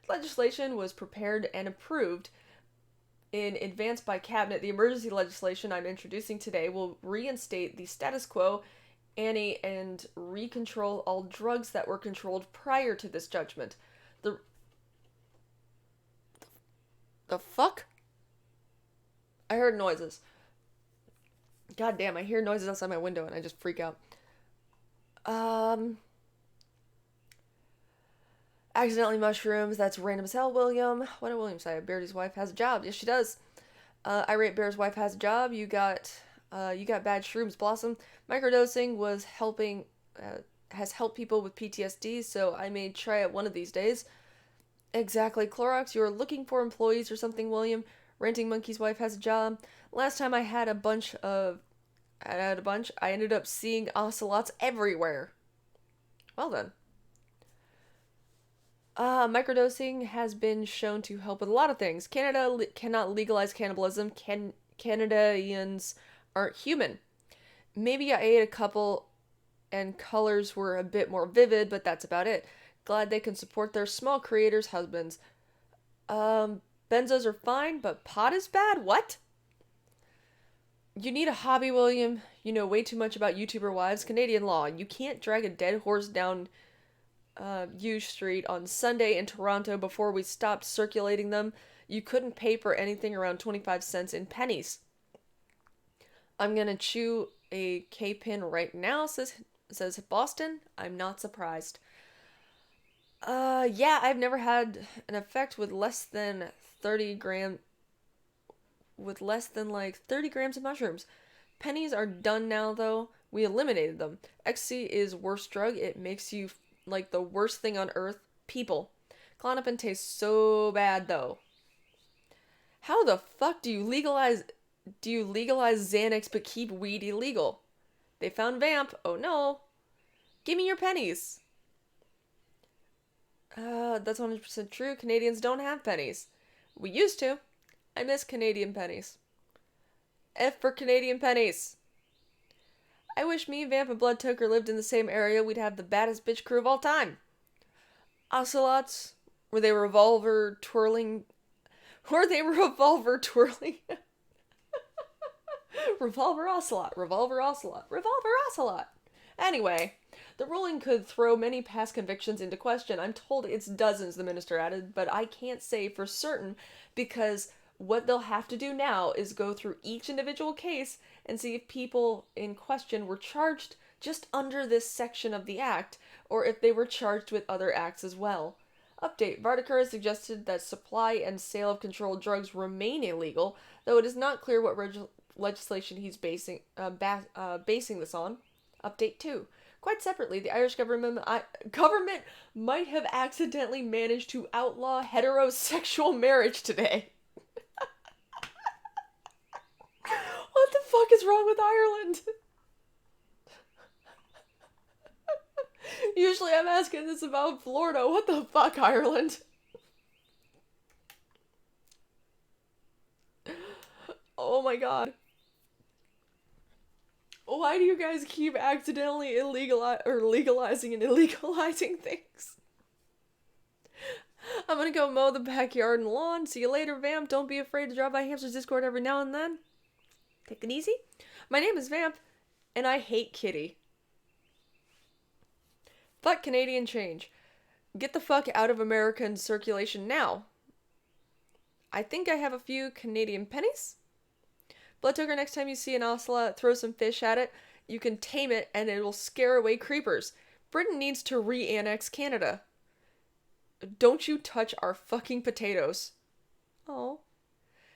Legislation was prepared and approved in advanced by cabinet, the emergency legislation I'm introducing today will reinstate the status quo ante and recontrol all drugs that were controlled prior to this judgment. The the fuck? I heard noises. God damn, I hear noises outside my window and I just freak out. Um Accidentally mushrooms, that's random as hell, William. What did William say? Beardy's wife has a job. Yes, she does. Irate Bear's wife has a job. You got bad shrooms, Blossom. Microdosing has helped people with PTSD, so I may try it one of these days. Exactly, Clorox, you're looking for employees or something, William. Ranting Monkey's wife has a job. Last time I ended up seeing ocelots everywhere. Well then. Microdosing has been shown to help with a lot of things. Canada cannot legalize cannibalism. Canadians aren't human. Maybe I ate a couple and colors were a bit more vivid, but that's about it. Glad they can support their small creators' husbands. Benzos are fine, but pot is bad? What? You need a hobby, William. You know way too much about YouTuber wives. Canadian law. You can't drag a dead horse down U Street on Sunday in Toronto before we stopped circulating them. You couldn't pay for anything around 25 cents in pennies. I'm gonna chew a K-pin right now, says Boston. I'm not surprised. Yeah, I've never had an effect with less than 30 grams of mushrooms. Pennies are done now, though. We eliminated them. Ecstasy is worst drug. It makes you like the worst thing on earth. People. Klonopin tastes so bad, though. How the fuck do you legalize Xanax but keep weed illegal? They found Vamp. Oh no. Give me your pennies. That's 100% true. Canadians don't have pennies. We used to. I miss Canadian pennies. F for Canadian pennies. I wish me, Vamp, and Bloodtoker lived in the same area. We'd have the baddest bitch crew of all time. Ocelots? Were they revolver twirling? Revolver ocelot. Revolver ocelot. Anyway, the ruling could throw many past convictions into question. I'm told it's dozens, the minister added, but I can't say for certain because what they'll have to do now is go through each individual case and see if people in question were charged just under this section of the act or if they were charged with other acts as well. Update. Vardakur has suggested that supply and sale of controlled drugs remain illegal, though it is not clear what legislation he's basing this on. Update 2. Quite separately, the Irish government might have accidentally managed to outlaw heterosexual marriage today. What the fuck is wrong with Ireland? Usually I'm asking this about Florida. What the fuck, Ireland? Oh my god. Why do you guys keep accidentally legalizing and illegalizing things? I'm gonna go mow the backyard and lawn. See you later, Vamp. Don't be afraid to drop by Hamster's Discord every now and then. Take it easy. My name is Vamp, and I hate Kitty. Fuck Canadian change. Get the fuck out of American circulation now. I think I have a few Canadian pennies. Bloodtoker, next time you see an ocelot, throw some fish at it. You can tame it, and it will scare away creepers. Britain needs to re-annex Canada. Don't you touch our fucking potatoes. Oh.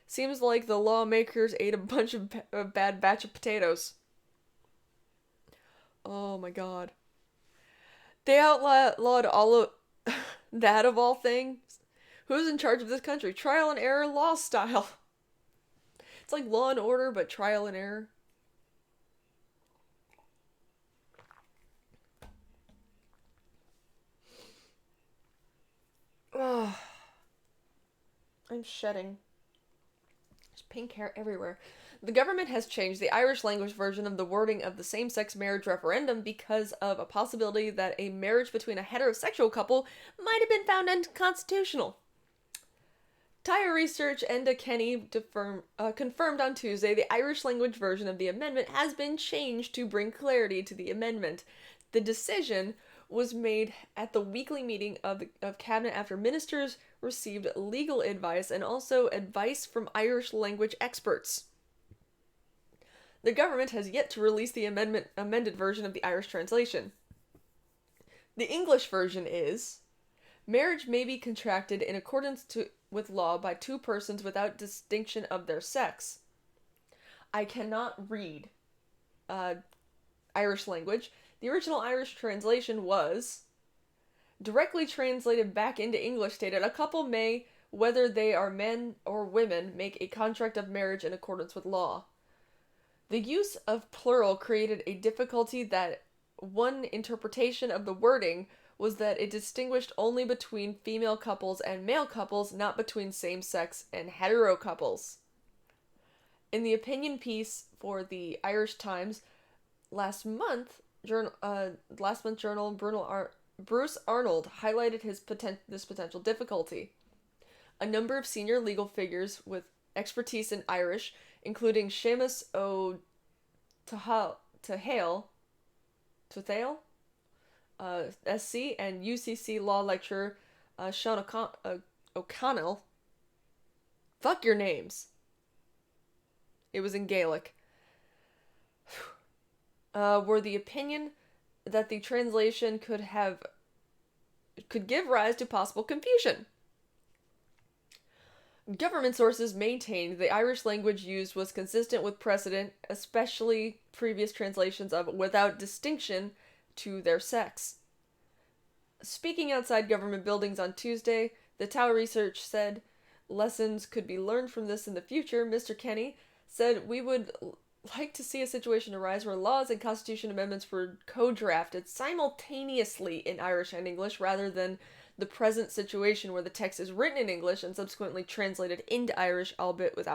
Seems like the lawmakers ate a bunch of a bad batch of potatoes. Oh my god. They outlawed all of that of all things. Who's in charge of this country? Trial and error law style. It's like Law and Order, but trial and error. Ugh. I'm shedding. There's pink hair everywhere. The government has changed the Irish language version of the wording of the same-sex marriage referendum because of a possibility that a marriage between a heterosexual couple might have been found unconstitutional. Tire Research Enda Kenny confirmed on Tuesday the Irish language version of the amendment has been changed to bring clarity to the amendment. The decision was made at the weekly meeting of Cabinet after ministers received legal advice and also advice from Irish language experts. The government has yet to release the amended version of the Irish translation. The English version is: marriage may be contracted in accordance with law by two persons without distinction of their sex. I cannot read Irish language. The original Irish translation was, directly translated back into English, stated, a couple may, whether they are men or women, make a contract of marriage in accordance with law. The use of plural created a difficulty that one interpretation of the wording was that it distinguished only between female couples and male couples, not between same-sex and hetero couples. In the opinion piece for the Irish Times last month, journal Bruce Arnold highlighted this potential difficulty. A number of senior legal figures with expertise in Irish, including Seamus Tuthale, SC, and UCC law lecturer Sean O'Connell. Fuck your names. It was in Gaelic. Were the opinion that the translation could give rise to possible confusion. Government sources maintained the Irish language used was consistent with precedent, especially previous translations of without distinction to their sex. Speaking outside government buildings on Tuesday, the Tower Research said lessons could be learned from this in the future. Mr. Kenny said, we would like to see a situation arise where laws and constitution amendments were co-drafted simultaneously in Irish and English rather than the present situation where the text is written in English and subsequently translated into Irish, albeit with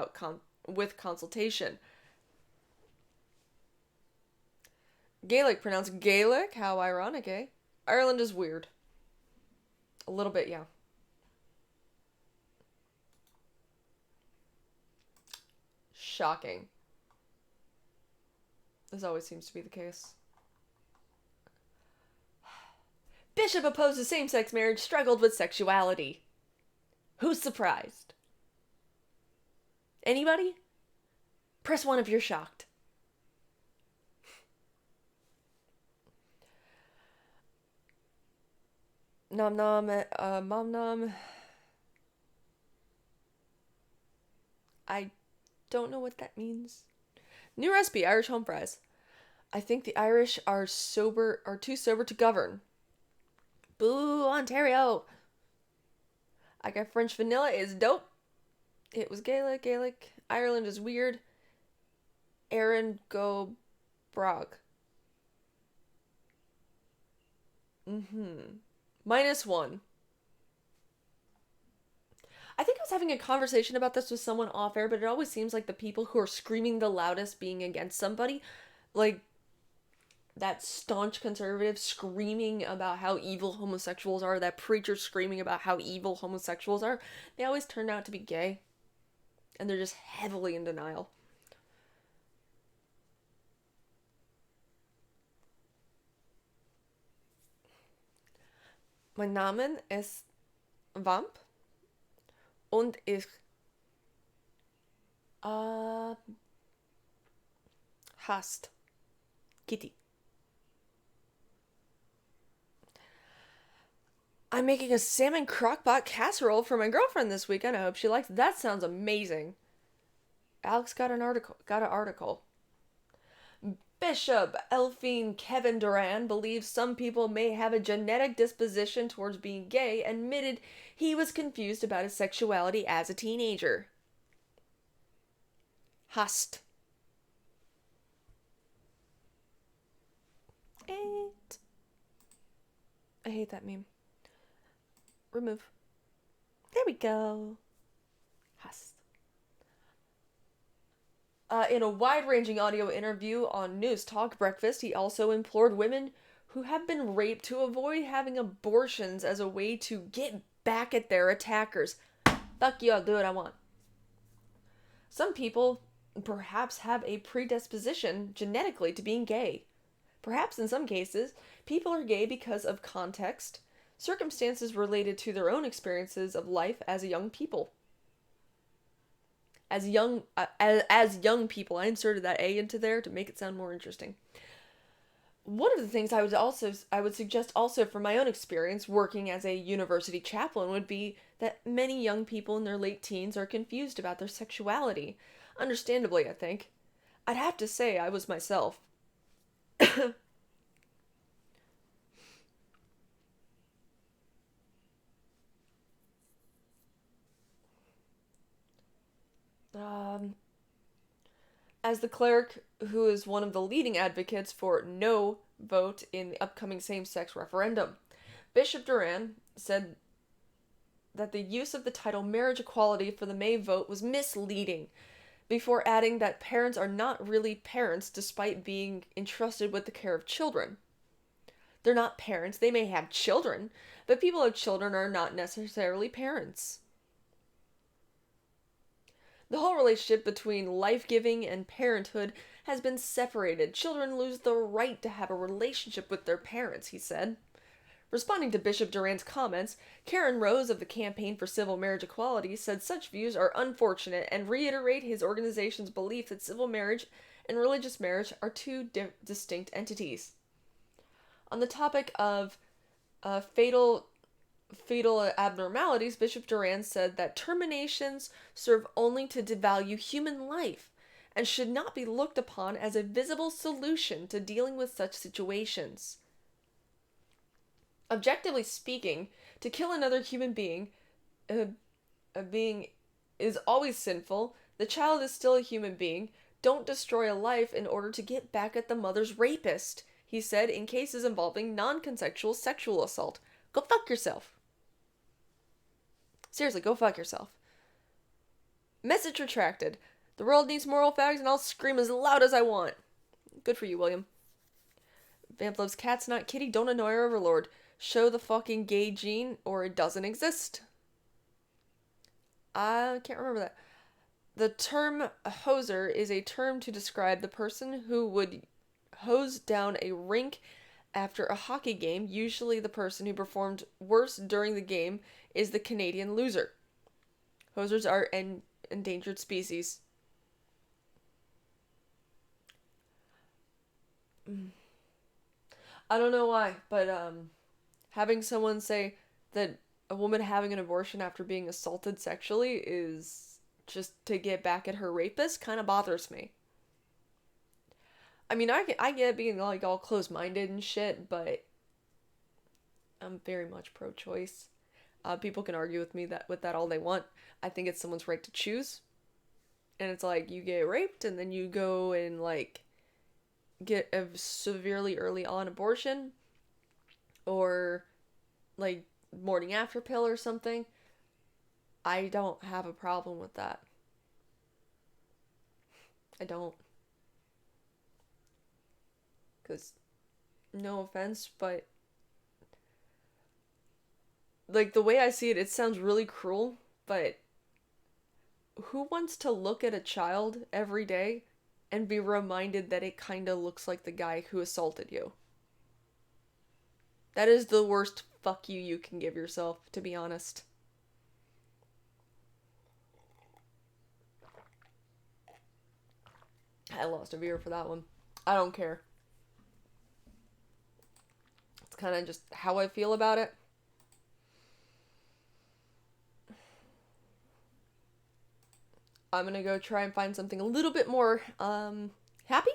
consultation. Gaelic, pronounced Gaelic? How ironic, eh? Ireland is weird. A little bit, yeah. Shocking. This always seems to be the case. Bishop opposes same-sex marriage, struggled with sexuality. Who's surprised? Anybody? Press 1 if you're shocked. Nom nom, mom nom. I don't know what that means. New recipe, Irish home fries. I think the Irish are too sober to govern. Boo, Ontario. I got French vanilla is dope. It was Gaelic. Ireland is weird. Aaron go brog. -1. I think I was having a conversation about this with someone off air, but it always seems like the people who are screaming the loudest being against somebody, like that staunch conservative screaming about how evil homosexuals are, that preacher screaming about how evil homosexuals are, they always turn out to be gay. And they're just heavily in denial. Mein Name ist Vamp und ich hasst Kitty. I'm making a salmon crockpot casserole for my girlfriend this weekend. I hope she likes it. That sounds amazing. Alex got an article. Bishop Elphine Kevin Duran believes some people may have a genetic disposition towards being gay, admitted he was confused about his sexuality as a teenager. Hast. 8. I hate that meme. Remove. There we go. Hast. In a wide-ranging audio interview on News Talk Breakfast, he also implored women who have been raped to avoid having abortions as a way to get back at their attackers. Fuck you, I'll do what I want. Some people perhaps have a predisposition genetically to being gay. Perhaps in some cases, people are gay because of context, circumstances related to their own experiences of life as a young people. As young people, I inserted that A into there to make it sound more interesting. One of the things I would suggest also from my own experience working as a university chaplain would be that many young people in their late teens are confused about their sexuality. Understandably, I think. I'd have to say I was myself. um, as the cleric who is one of the leading advocates for no vote in the upcoming same-sex referendum, Bishop Duran said that the use of the title marriage equality for the May vote was misleading, before adding that parents are not really parents despite being entrusted with the care of children. They're not parents, they may have children, but people with children are not necessarily parents. The whole relationship between life giving and parenthood has been separated. Children lose the right to have a relationship with their parents, he said. Responding to Bishop Duran's comments, Karen Rose of the Campaign for Civil Marriage Equality said such views are unfortunate and reiterate his organization's belief that civil marriage and religious marriage are two distinct entities. On the topic of fatal abnormalities, Bishop Duran said that terminations serve only to devalue human life and should not be looked upon as a visible solution to dealing with such situations. Objectively speaking, to kill another human being, a being is always sinful. The child is still a human being. Don't destroy a life in order to get back at the mother's rapist, he said in cases involving non-consensual sexual assault. Go fuck yourself. Seriously, go fuck yourself. Message retracted. The world needs moral fags and I'll scream as loud as I want. Good for you, William. Vamp loves cats, not kitty. Don't annoy our overlord. Show the fucking gay gene or it doesn't exist. I can't remember that. The term hoser is a term to describe the person who would hose down a rink after a hockey game. Usually the person who performed worse during the game is the Canadian loser. Hosers are an endangered species. I don't know why, but having someone say that a woman having an abortion after being assaulted sexually is just to get back at her rapist kind of bothers me. I mean, I get being like all close-minded and shit, but I'm very much pro-choice. People can argue with me with that all they want. I think it's someone's right to choose. And it's like you get raped and then you go and like get a severely early on abortion or like morning after pill or something. I don't have a problem with that. I don't. Because, no offense, but like the way I see it, it sounds really cruel, but who wants to look at a child every day and be reminded that it kind of looks like the guy who assaulted you? That is the worst fuck you can give yourself, to be honest. I lost a viewer for that one. I don't care. It's kind of just how I feel about it. I'm gonna go try and find something a little bit more, happy?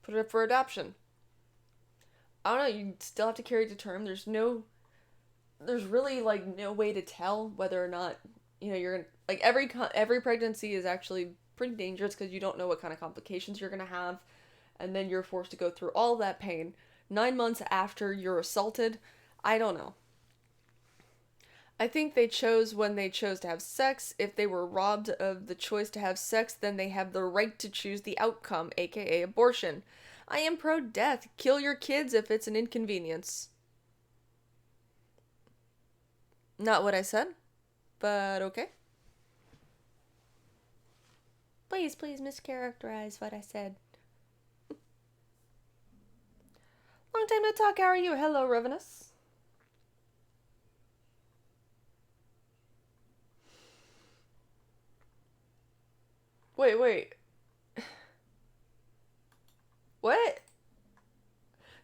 Put it up for adoption. I don't know, you still have to carry it to term. There's really, like, no way to tell whether or not, you're gonna, like, every pregnancy is actually pretty dangerous because you don't know what kind of complications you're gonna have, and then you're forced to go through all that pain 9 months after you're assaulted. I don't know. I think they chose when they chose to have sex. If they were robbed of the choice to have sex, then they have the right to choose the outcome, aka abortion. I am pro death. Kill your kids if it's an inconvenience. Not what I said, but okay. Please mischaracterize what I said. Long time no talk, how are you? Hello, Revenus. Wait. What?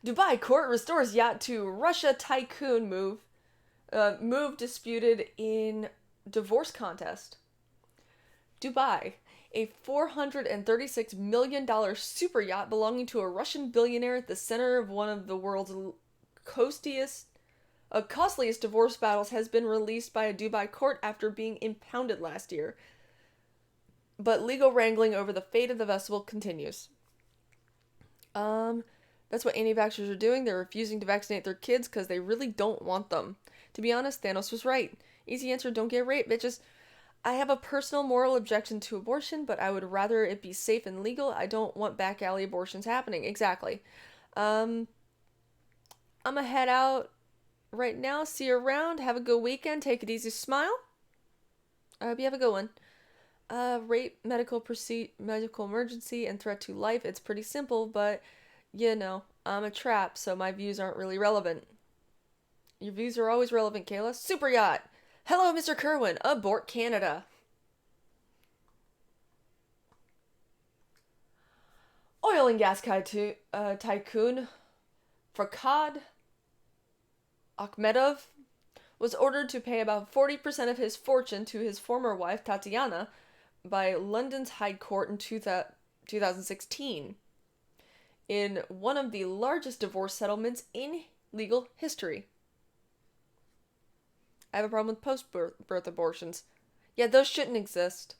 Dubai court restores yacht to Russia tycoon move disputed in divorce contest. Dubai, a $436 million super yacht belonging to a Russian billionaire at the center of one of the world's costliest divorce battles, has been released by a Dubai court after being impounded last year. But legal wrangling over the fate of the vessel continues. That's what anti-vaxxers are doing. They're refusing to vaccinate their kids because they really don't want them. To be honest, Thanos was right. Easy answer, don't get raped, bitches. I have a personal moral objection to abortion, but I would rather it be safe and legal. I don't want back alley abortions happening. Exactly. I'm gonna head out right now. See you around. Have a good weekend. Take it easy. Smile. I hope you have a good one. Rape, medical emergency, and threat to life. It's pretty simple, but I'm a trap, so my views aren't really relevant. Your views are always relevant, Kayla. Super yacht. Hello, Mr. Kerwin. Abort Canada. Oil and gas tycoon Farkhad Akhmedov was ordered to pay about 40% of his fortune to his former wife, Tatiana, by London's High Court in 2016, in one of the largest divorce settlements in legal history. I have a problem with post-birth abortions. Yeah, those shouldn't exist.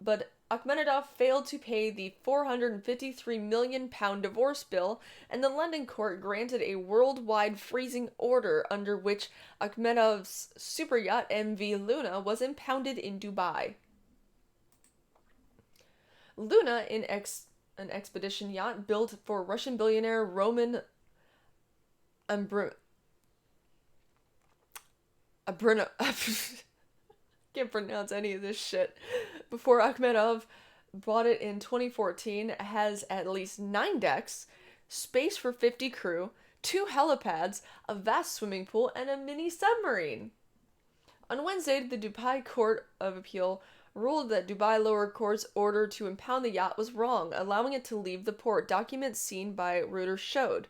But Akhmedov failed to pay the £453 million divorce bill, and the London court granted a worldwide freezing order under which Akhmedov's super yacht MV Luna was impounded in Dubai. Luna, an expedition yacht built for Russian billionaire Roman can't pronounce any of this shit. Before Akhmedov bought it in 2014, has at least 9 decks, space for 50 crew, 2 helipads, a vast swimming pool, and a mini submarine. On Wednesday, the Dubai Court of Appeal ruled that Dubai lower court's order to impound the yacht was wrong, allowing it to leave the port, documents seen by Reuters showed.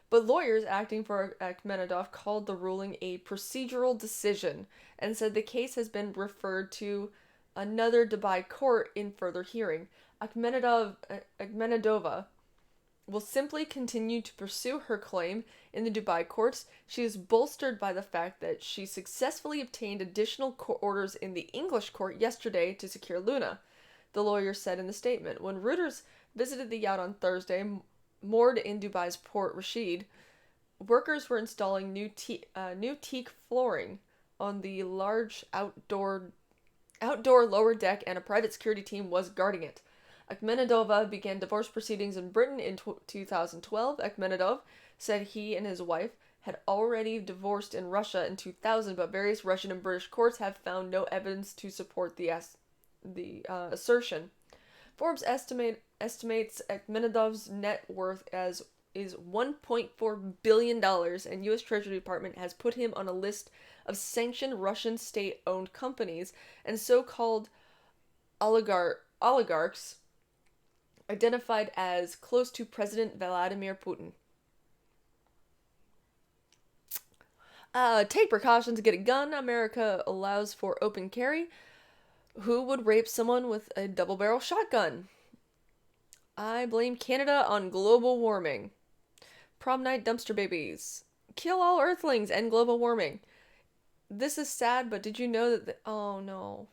But lawyers acting for Akhmedov called the ruling a procedural decision and said the case has been referred to another Dubai court in further hearing. Akhmedova will simply continue to pursue her claim in the Dubai courts. She is bolstered by the fact that she successfully obtained additional court orders in the English court yesterday to secure Luna, the lawyer said in the statement. When Reuters visited the yacht on Thursday, moored in Dubai's Port Rashid, workers were installing new teak flooring on the large outdoor lower deck, and a private security team was guarding it. Akhmedova began divorce proceedings in Britain in 2012. Akhmedov said he and his wife had already divorced in Russia in 2000, but various Russian and British courts have found no evidence to support the assertion. Forbes estimates Akhmedov's net worth as is $1.4 billion, and U.S. Treasury Department has put him on a list of sanctioned Russian state-owned companies and so-called oligarchs identified as close to President Vladimir Putin. Take precautions, get a gun. America allows for open carry. Who would rape someone with a double-barrel shotgun? I blame Canada on global warming. Prom night dumpster babies. Kill all earthlings and global warming. This is sad, but did you know that oh no.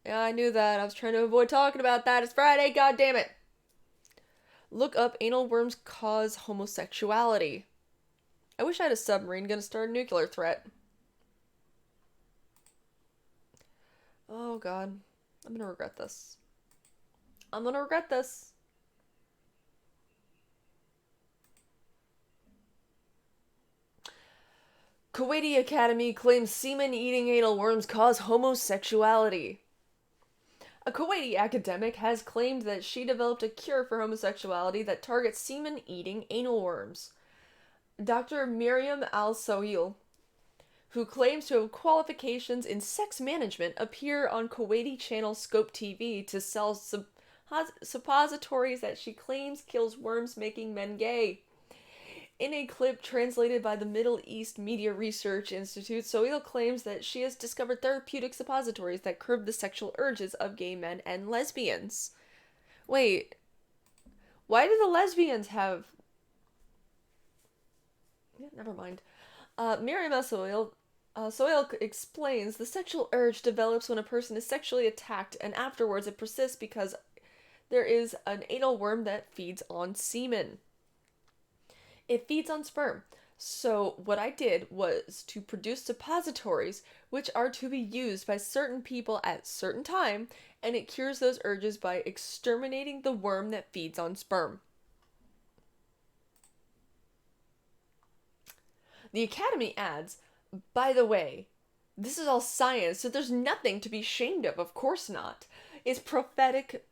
Yeah, I knew that. I was trying to avoid talking about that. It's Friday, god damn it. Look up anal worms cause homosexuality. I wish I had a submarine gonna start a nuclear threat. Oh god. I'm gonna regret this. Kuwaiti Academy claims semen-eating anal worms cause homosexuality. A Kuwaiti academic has claimed that she developed a cure for homosexuality that targets semen-eating anal worms. Dr. Miriam Al-Sawil, who claims to have qualifications in sex management, appear on Kuwaiti channel Scope TV to sell suppositories that she claims kills worms, making men gay. In a clip translated by the Middle East Media Research Institute, Sohail claims that she has discovered therapeutic suppositories that curb the sexual urges of gay men and lesbians. Wait, why do the lesbians have... Yeah, never mind. Miriam Sohail explains the sexual urge develops when a person is sexually attacked, and afterwards it persists because there is an anal worm that feeds on semen. It feeds on sperm. So what I did was to produce suppositories which are to be used by certain people at certain time, and it cures those urges by exterminating the worm that feeds on sperm. The Academy adds, by the way, this is all science, so there's nothing to be ashamed of course not. It's prophetic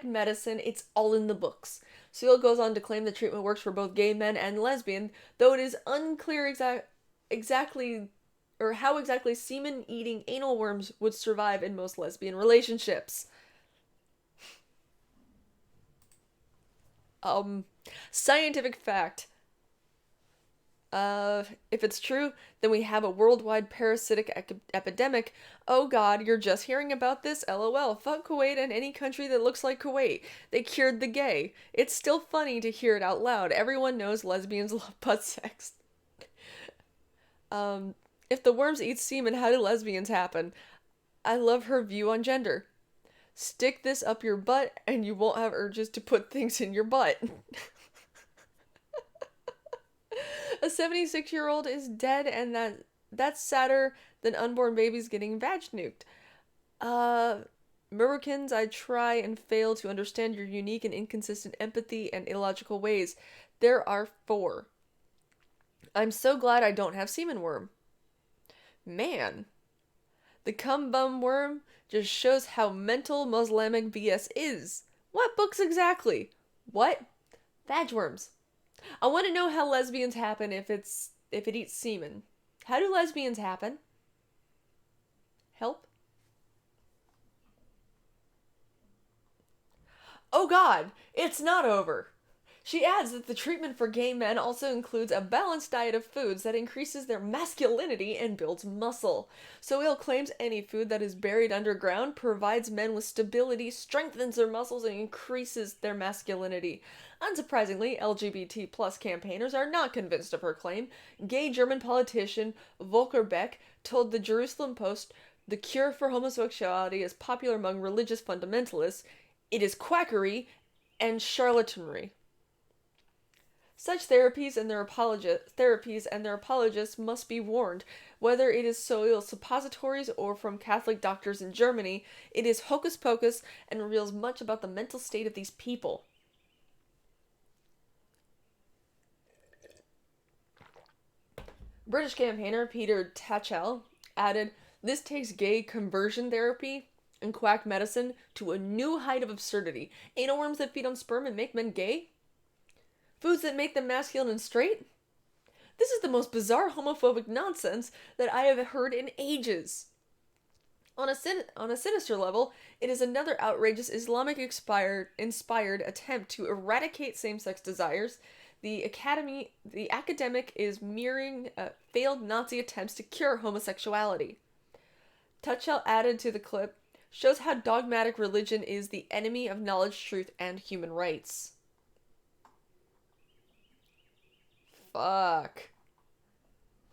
medicine, it's all in the books. Seal goes on to claim the treatment works for both gay men and lesbian, though it is unclear exactly or how exactly semen-eating anal worms would survive in most lesbian relationships. Scientific fact. If it's true, then we have a worldwide parasitic epidemic. Oh god, you're just hearing about this? LOL. Fuck Kuwait and any country that looks like Kuwait. They cured the gay. It's still funny to hear it out loud. Everyone knows lesbians love butt sex. If the worms eat semen, how do lesbians happen? I love her view on gender. Stick this up your butt and you won't have urges to put things in your butt. A 76-year-old is dead, and that's sadder than unborn babies getting vag nuked. Americans, I try and fail to understand your unique and inconsistent empathy and illogical ways. There are 4. I'm so glad I don't have semen worm. Man, the cum bum worm just shows how mental Muslimic BS is. What books exactly? What? Vag worms. I want to know how lesbians happen if it eats semen. How do lesbians happen? Help? Oh god, it's not over. She adds that the treatment for gay men also includes a balanced diet of foods that increases their masculinity and builds muscle. Sohail claims any food that is buried underground provides men with stability, strengthens their muscles, and increases their masculinity. Unsurprisingly, LGBT plus campaigners are not convinced of her claim. Gay German politician Volker Beck told the Jerusalem Post, "The cure for homosexuality is popular among religious fundamentalists. It is quackery and charlatanry." Such therapies and their apologists must be warned. Whether it is Soil suppositories or from Catholic doctors in Germany, it is hocus pocus and reveals much about the mental state of these people. British campaigner Peter Tatchell added, "This takes gay conversion therapy and quack medicine to a new height of absurdity. Anal worms that feed on sperm and make men gay? Foods that make them masculine and straight? This is the most bizarre homophobic nonsense that I have heard in ages." On a sinister level, it is another outrageous Islamic-inspired attempt to eradicate same-sex desires. The academic is mirroring failed Nazi attempts to cure homosexuality. Tutchell added to the clip, shows how dogmatic religion is the enemy of knowledge, truth, and human rights. Fuck.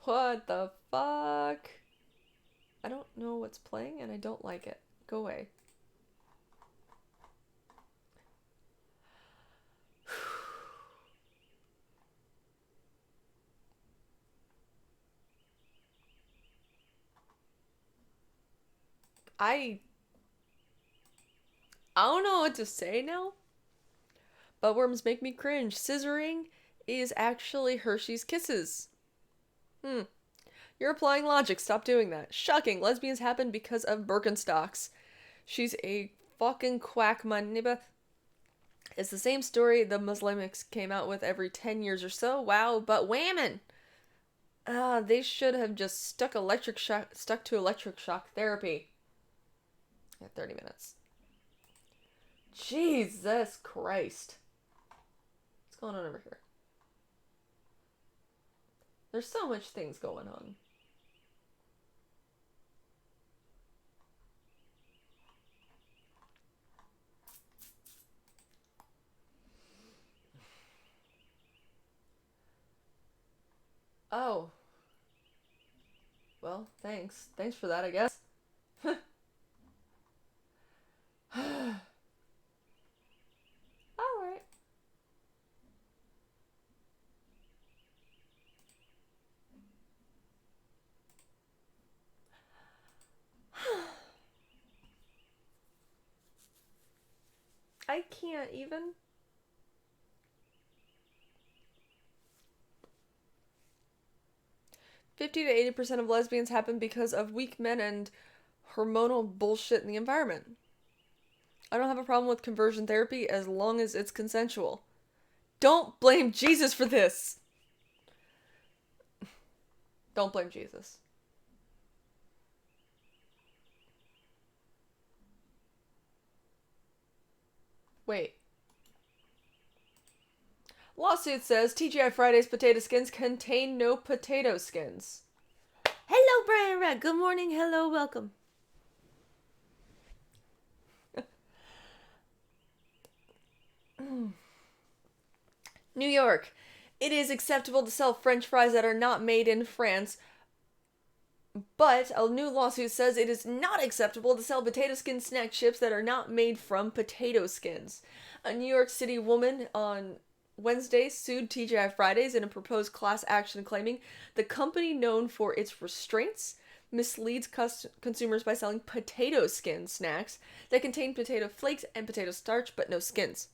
What the fuck? I don't know what's playing and I don't like it. Go away. I don't know what to say now. Buttworms make me cringe. Scissoring is actually Hershey's Kisses. Hmm. You're applying logic. Stop doing that. Shocking. Lesbians happen because of Birkenstocks. She's a fucking quack, my nibba. It's the same story the Muslimics came out with every 10 years or so. Wow, but whammin'! They should have just stuck to electric shock therapy. Yeah, 30 minutes. Jesus Christ. What's going on over here? There's so much things going on. Oh. Well, thanks. Thanks for that, I guess. Alright. I can't even. 50 to 80% of lesbians happen because of weak men and hormonal bullshit in the environment. I don't have a problem with conversion therapy as long as it's consensual. Don't blame Jesus for this! Don't blame Jesus. Wait. Lawsuit says TGI Fridays potato skins contain no potato skins. Hello, Brian Rat. Good morning. Hello, welcome. New York. It is acceptable to sell French fries that are not made in France, but a new lawsuit says it is not acceptable to sell potato skin snack chips that are not made from potato skins. A New York City woman on Wednesday sued TGI Fridays in a proposed class action claiming the company, known for its restraints, misleads consumers by selling potato skin snacks that contain potato flakes and potato starch but no skins.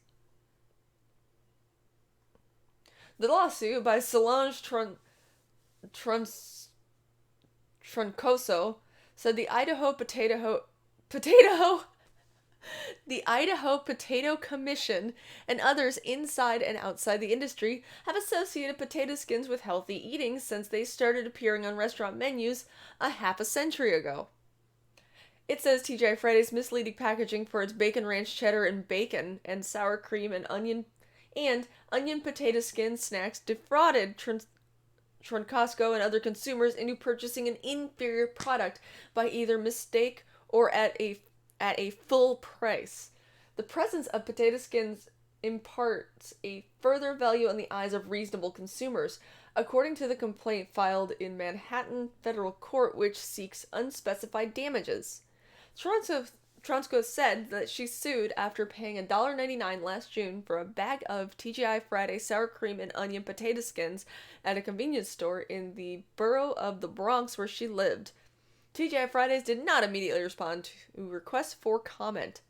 The lawsuit by Solange Troncoso said the Idaho Potato Commission and others inside and outside the industry have associated potato skins with healthy eating since they started appearing on restaurant menus a half a century ago. It says TGI Fridays' misleading packaging for its bacon ranch cheddar and bacon and sour cream and onion potato skin snacks defrauded Troncosco and other consumers into purchasing an inferior product by either mistake or at a full price. The presence of potato skins imparts a further value in the eyes of reasonable consumers, according to the complaint filed in Manhattan federal court, which seeks unspecified damages. Tronsko said that she sued after paying $1.99 last June for a bag of TGI Friday sour cream and onion potato skins at a convenience store in the borough of the Bronx where she lived. TGI Fridays did not immediately respond to requests for comment.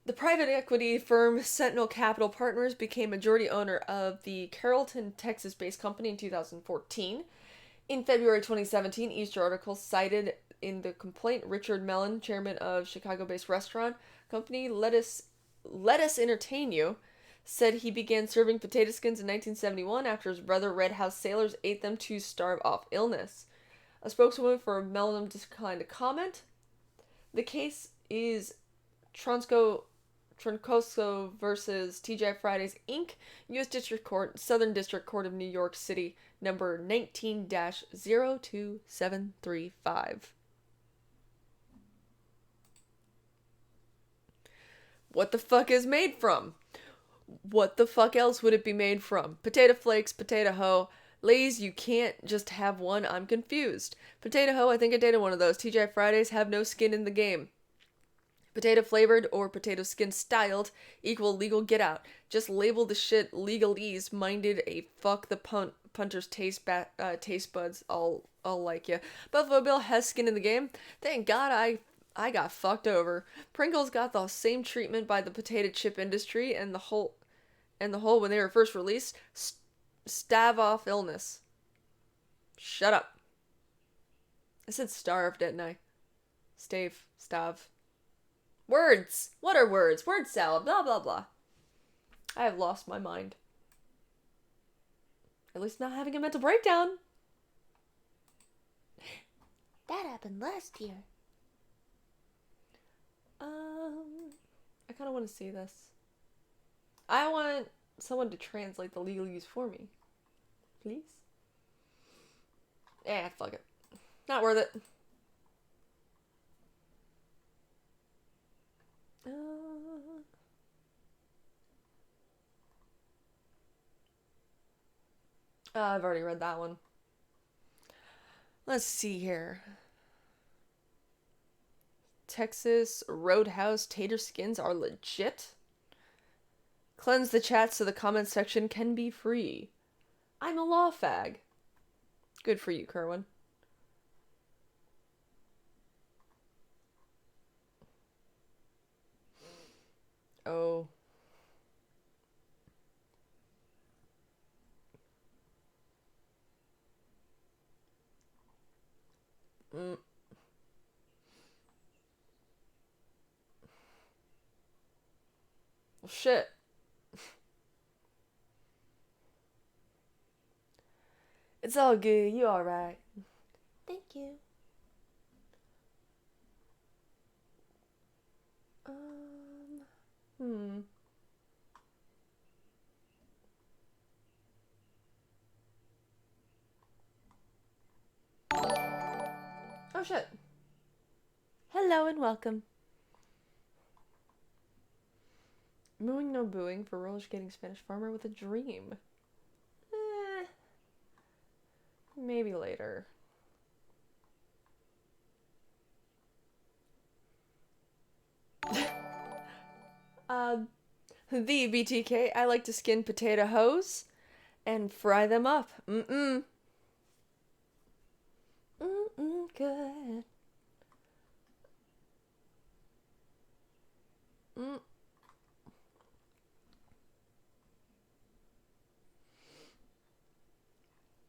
The private equity firm Sentinel Capital Partners became majority owner of the Carrollton, Texas-based company in 2014. In February 2017, Easter article cited in the complaint Richard Mellon, chairman of Chicago-based restaurant company Let Us Entertain You, said he began serving potato skins in 1971 after his brother Red House sailors ate them to starve off illness. A spokeswoman for Mellon declined to comment. The case is Troncoso versus TGI Fridays Inc., U.S. District Court, Southern District Court of New York City, number 19-02735. What the fuck is made from? What the fuck else would it be made from? Potato flakes, potato hoe. Ladies, you can't just have one. I'm confused. Potato hoe, I think I dated one of those. TGI Fridays have no skin in the game. Potato flavored or potato skin styled equal legal get out. Just label the shit legalese minded a fuck the punter's taste buds all like ya. Buffalo Bill has skin in the game. Thank God I got fucked over. Pringles got the same treatment by the potato chip industry and the whole when they were first released. Stave off illness. Shut up. I said starve, didn't I? Stave. Stav. Words! What are words? Word salad. Blah, blah, blah. I have lost my mind. At least not having a mental breakdown. That happened last year. I kind of want to see this. I want someone to translate the legalese for me. Please? Fuck it. Not worth it. I've already read that one. Let's see here. Texas Roadhouse tater skins are legit? Cleanse the chat so the comments section can be free. I'm a law fag. Good for you, Kerwin. Oh. Mm. Well, shit. It's all good. You alright. Thank you. Hmm. Oh shit. Hello and welcome. Mooing no booing for roller skating Spanish farmer with a dream. Maybe later. The BTK, I like to skin potato hoes and fry them up. Mm-mm. Mm-mm, good. Mm.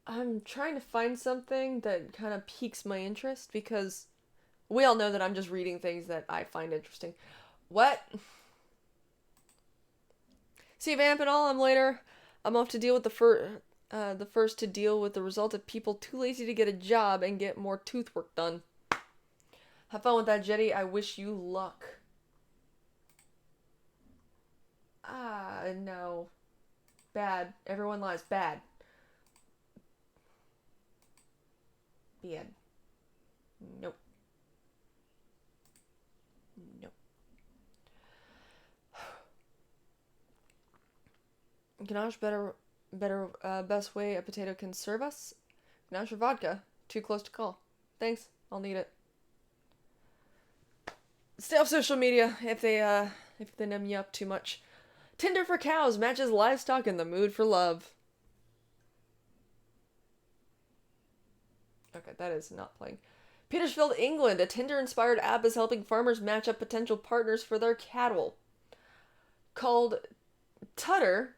I'm trying to find something that kind of piques my interest because we all know that I'm just reading things that I find interesting. What? See, Vamp and all, I'm later. I'm off to deal with the first to deal with the result of people too lazy to get a job and get more tooth work done. Have fun with that, Jetty. I wish you luck. No. Bad. Everyone lies. Bad. Bad. Nope. Nope. Ganache best way a potato can serve us? Ganache or vodka? Too close to call. Thanks. I'll need it. Stay off social media if they numb you up too much. Tinder for cows matches livestock in the mood for love. Okay, that is not playing. Petersfield, England. A Tinder-inspired app is helping farmers match up potential partners for their cattle. Called Tutter,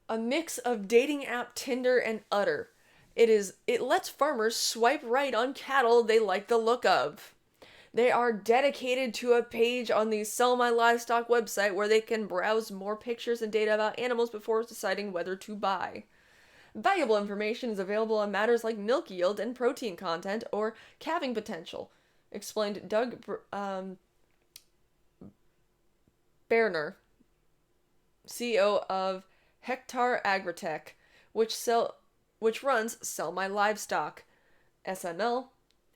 a mix of dating app Tinder and Utter. It lets farmers swipe right on cattle they like the look of. They are dedicated to a page on the Sell My Livestock website where they can browse more pictures and data about animals before deciding whether to buy. Valuable information is available on matters like milk yield and protein content or calving potential, explained Doug Berner, CEO of Hectare Agritech, which runs Sell My Livestock, SML,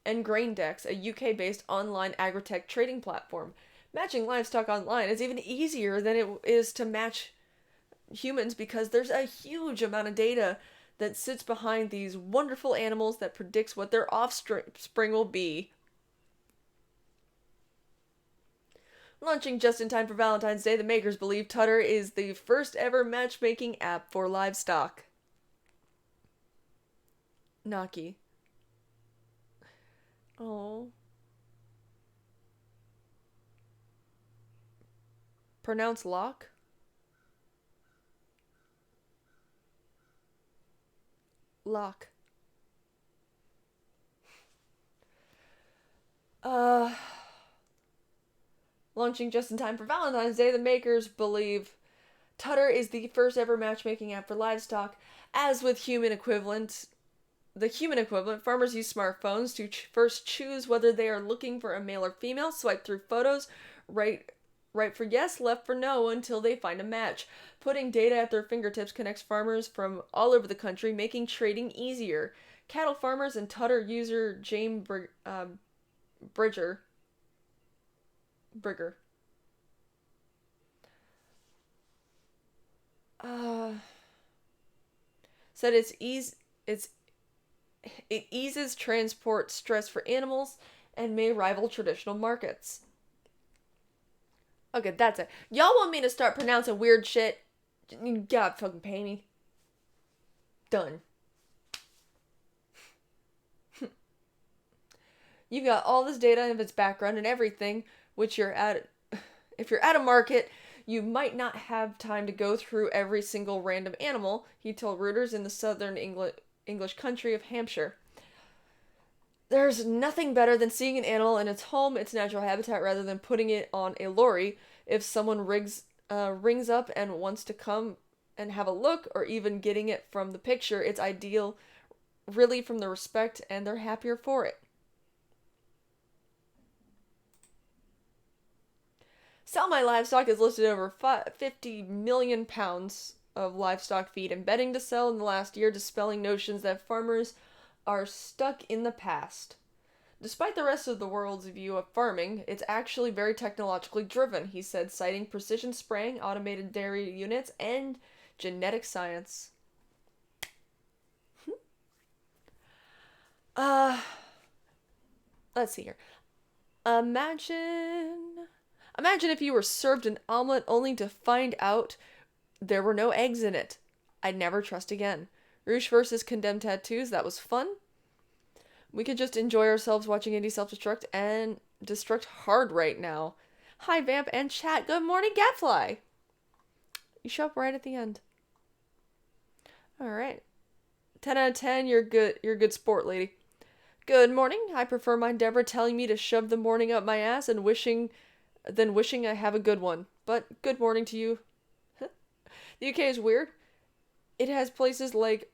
and GrainDex, a UK-based online agritech trading platform. Matching livestock online is even easier than it is to match humans because there's a huge amount of data that sits behind these wonderful animals that predicts what their offspring will be. Launching just in time for Valentine's Day, the makers believe Tutter is the first ever matchmaking app for livestock. Naki. Oh. Pronounce lock? lock. Uh, Launching just in time for Valentine's Day, the makers believe Tutter is the first ever matchmaking app for livestock. As with the human equivalent, farmers use smartphones to first choose whether they are looking for a male or female, swipe through photos, right for yes, left for no until they find a match. Putting data at their fingertips connects farmers from all over the country, making trading easier. Cattle farmers and Tutter user James Bridger Brigger uh, said it eases transport stress for animals and may rival traditional markets. Okay, that's it. Y'all want me to start pronouncing weird shit? You gotta fucking pay me. Done. You've got all this data of its background and everything, which you're at. If you're at a market, you might not have time to go through every single random animal, he told Reuters in the southern English country of Hampshire. There's nothing better than seeing an animal in its home, its natural habitat, rather than putting it on a lorry. If someone rings up and wants to come and have a look, or even getting it from the picture, it's ideal, really, from the respect, and they're happier for it. Sell My Livestock has listed over 50 million pounds of livestock feed and bedding to sell in the last year, dispelling notions that farmers are stuck in the past. Despite the rest of the world's view of farming, it's actually very technologically driven, he said, citing precision spraying, automated dairy units, and genetic science. uh, let's see here. Imagine if you were served an omelet only to find out there were no eggs in it. I'd never trust again. Rouge versus Condemned Tattoos, that was fun. We could just enjoy ourselves watching Indy self-destruct and destruct hard right now. Hi, Vamp and chat. Good morning, Gatfly. You show up right at the end. Alright. 10 out of 10, you're good. You're a good sport, lady. Good morning. I prefer my Deborah telling me to shove the morning up my ass and wishing I have a good one. But good morning to you. The UK is weird. It has places like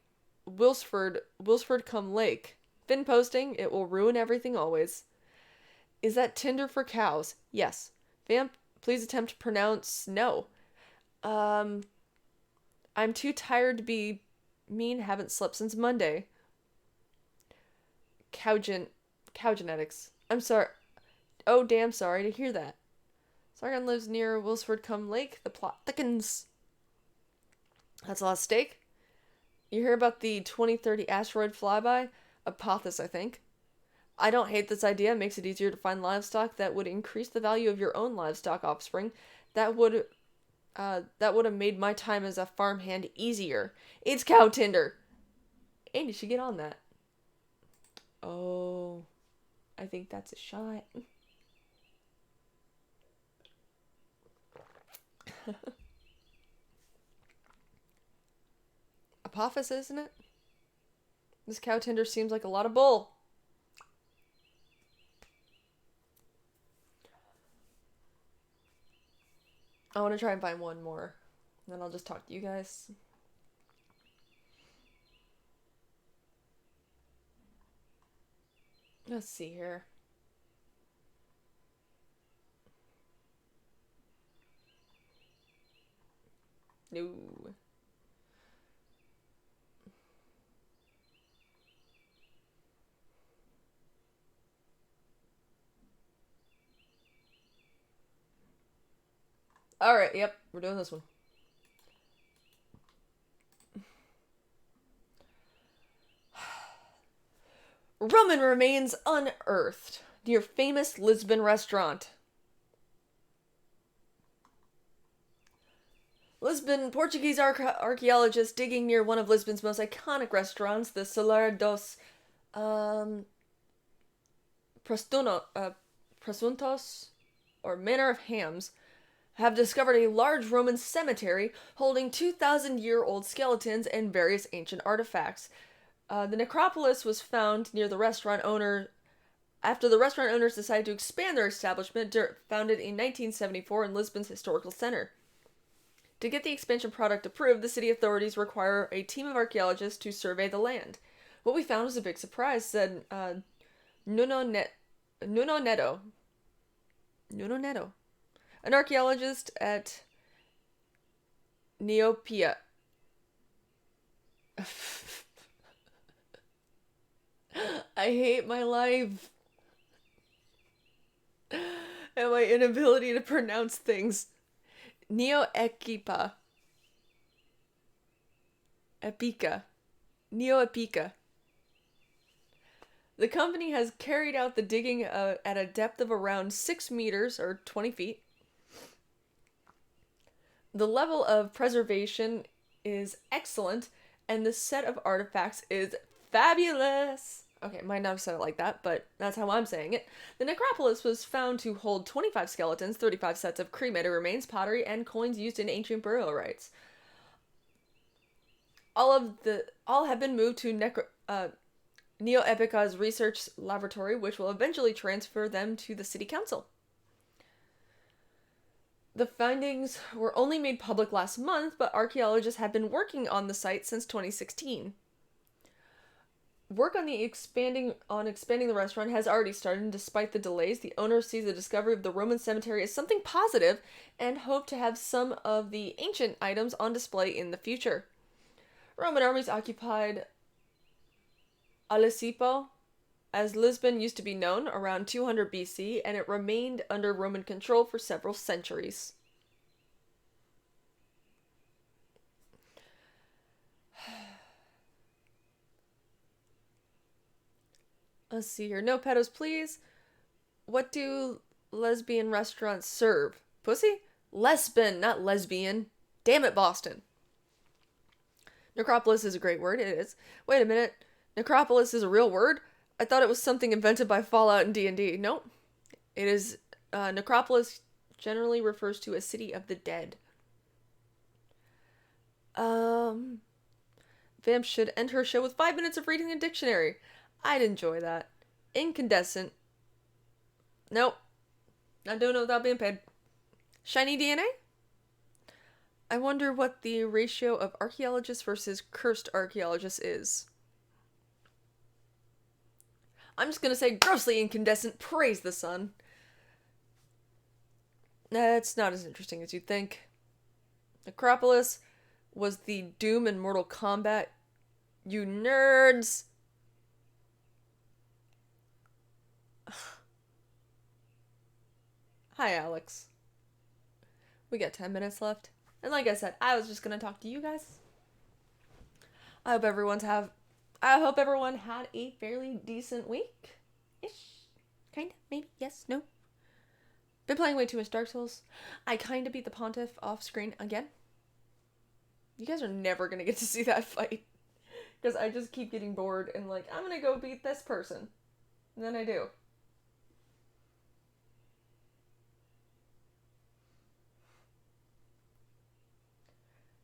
Wilsford cum Lake. Fin posting, it will ruin everything always. Is that Tinder for cows? Yes. Vamp, please attempt to pronounce no. I'm too tired to be mean, haven't slept since Monday. Cow genetics. I'm sorry. Oh, damn sorry to hear that. Sargon lives near Wilsford cum Lake. The plot thickens. That's a lot of steak. You hear about the 2030 asteroid flyby? Apophis, I think. I don't hate this idea. It makes it easier to find livestock that would increase the value of your own livestock offspring. That would have made my time as a farmhand easier. It's cow Tinder. And you should get on that. Oh, I think that's a shot. Apophis, isn't it? This cow Tinder seems like a lot of bull. I want to try and find one more. Then I'll just talk to you guys. Let's see here. No. Alright, yep, we're doing this one. Roman remains unearthed near famous Lisbon restaurant. Lisbon, Portuguese archaeologists digging near one of Lisbon's most iconic restaurants, the Solar dos Presuntos, or Manor of Hams, have discovered a large Roman cemetery holding 2,000-year-old skeletons and various ancient artifacts. The necropolis was found near the restaurant owner after the restaurant owners decided to expand their establishment, founded in 1974 in Lisbon's historical center. To get the expansion project approved, the city authorities require a team of archaeologists to survey the land. What we found was a big surprise, said Nuno, Net- Nuno Neto. Nuno Neto. An archaeologist at Neopia. I hate my life and my inability to pronounce things. Neo-Equipa. Epica. Neo-Epica. The company has carried out the digging at a depth of around 6 meters, or 20 feet. The level of preservation is excellent, and the set of artifacts is fabulous. Okay, might not have said it like that, but that's how I'm saying it. The necropolis was found to hold 25 skeletons, 35 sets of cremated remains, pottery, and coins used in ancient burial rites. All have been moved to Neo Epica's research laboratory, which will eventually transfer them to the city council. The findings were only made public last month, but archaeologists have been working on the site since 2016. Work on expanding the restaurant has already started, and despite the delays, the owner sees the discovery of the Roman cemetery as something positive and hope to have some of the ancient items on display in the future. Roman armies occupied Alesipo, as Lisbon used to be known, around 200 BC, and it remained under Roman control for several centuries. Let's see here. No pedos, please. What do lesbian restaurants serve? Pussy? Lesbian, not lesbian. Damn it, Boston. Necropolis is a great word. It is. Wait a minute. Necropolis is a real word? I thought it was something invented by Fallout and D&D. Nope. It is. Necropolis generally refers to a city of the dead. Vamp should end her show with 5 minutes of reading a dictionary. I'd enjoy that. Incandescent. Nope. Not doing it without being paid. Shiny DNA? I wonder what the ratio of archaeologists versus cursed archaeologists is. I'm just gonna say grossly incandescent. Praise the sun. That's not as interesting as you'd think. Necropolis was the Doom in Mortal Kombat. You nerds! Hi, Alex. We got 10 minutes left. And like I said, I was just gonna talk to you guys. I hope everyone had a fairly decent week. Ish. Kinda, maybe, yes, no. Been playing way too much Dark Souls. I kinda beat the Pontiff off screen again. You guys are never gonna get to see that fight. Because I just keep getting bored and like, I'm gonna go beat this person. And then I do.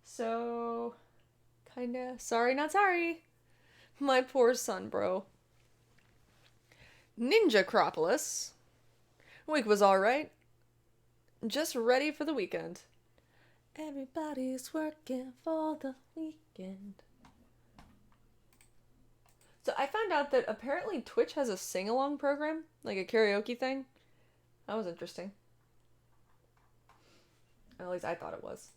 So, kinda sorry, not sorry. My poor son, bro. Ninja Acropolis. Week was alright. Just ready for the weekend. Everybody's working for the weekend. So I found out that apparently Twitch has a sing-along program, like a karaoke thing. That was interesting. At least I thought it was.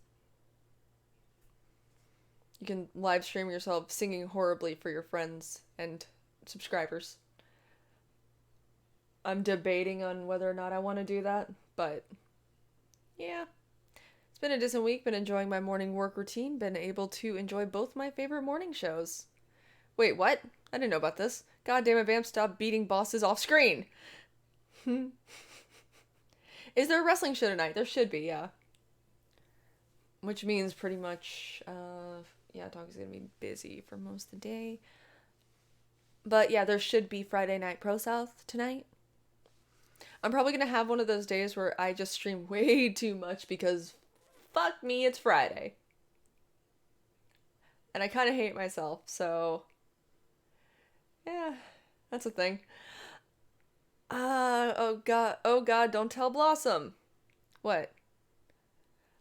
You can live stream yourself singing horribly for your friends and subscribers. I'm debating on whether or not I want to do that, but yeah. It's been a decent week, been enjoying my morning work routine, been able to enjoy both my favorite morning shows. Wait, what? I didn't know about this. God damn it, Vamp, stop beating bosses off screen! Is there a wrestling show tonight? There should be, yeah. Which means pretty much, Dog's gonna be busy for most of the day. But yeah, there should be Friday Night Pro South tonight. I'm probably gonna have one of those days where I just stream way too much because fuck me, it's Friday. And I kind of hate myself, so Yeah, that's a thing. Oh god, don't tell Blossom. What?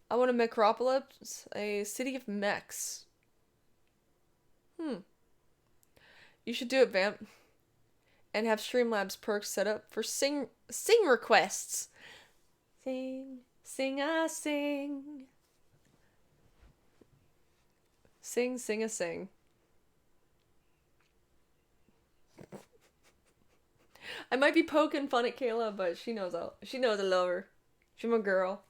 I want a Mechropolis, a city of mechs. Hmm. You should do it, Vamp. And have Streamlabs perks set up for sing requests. Sing, sing a sing. Sing, sing a sing. I might be poking fun at Kayla, but she knows I love her. She's my girl.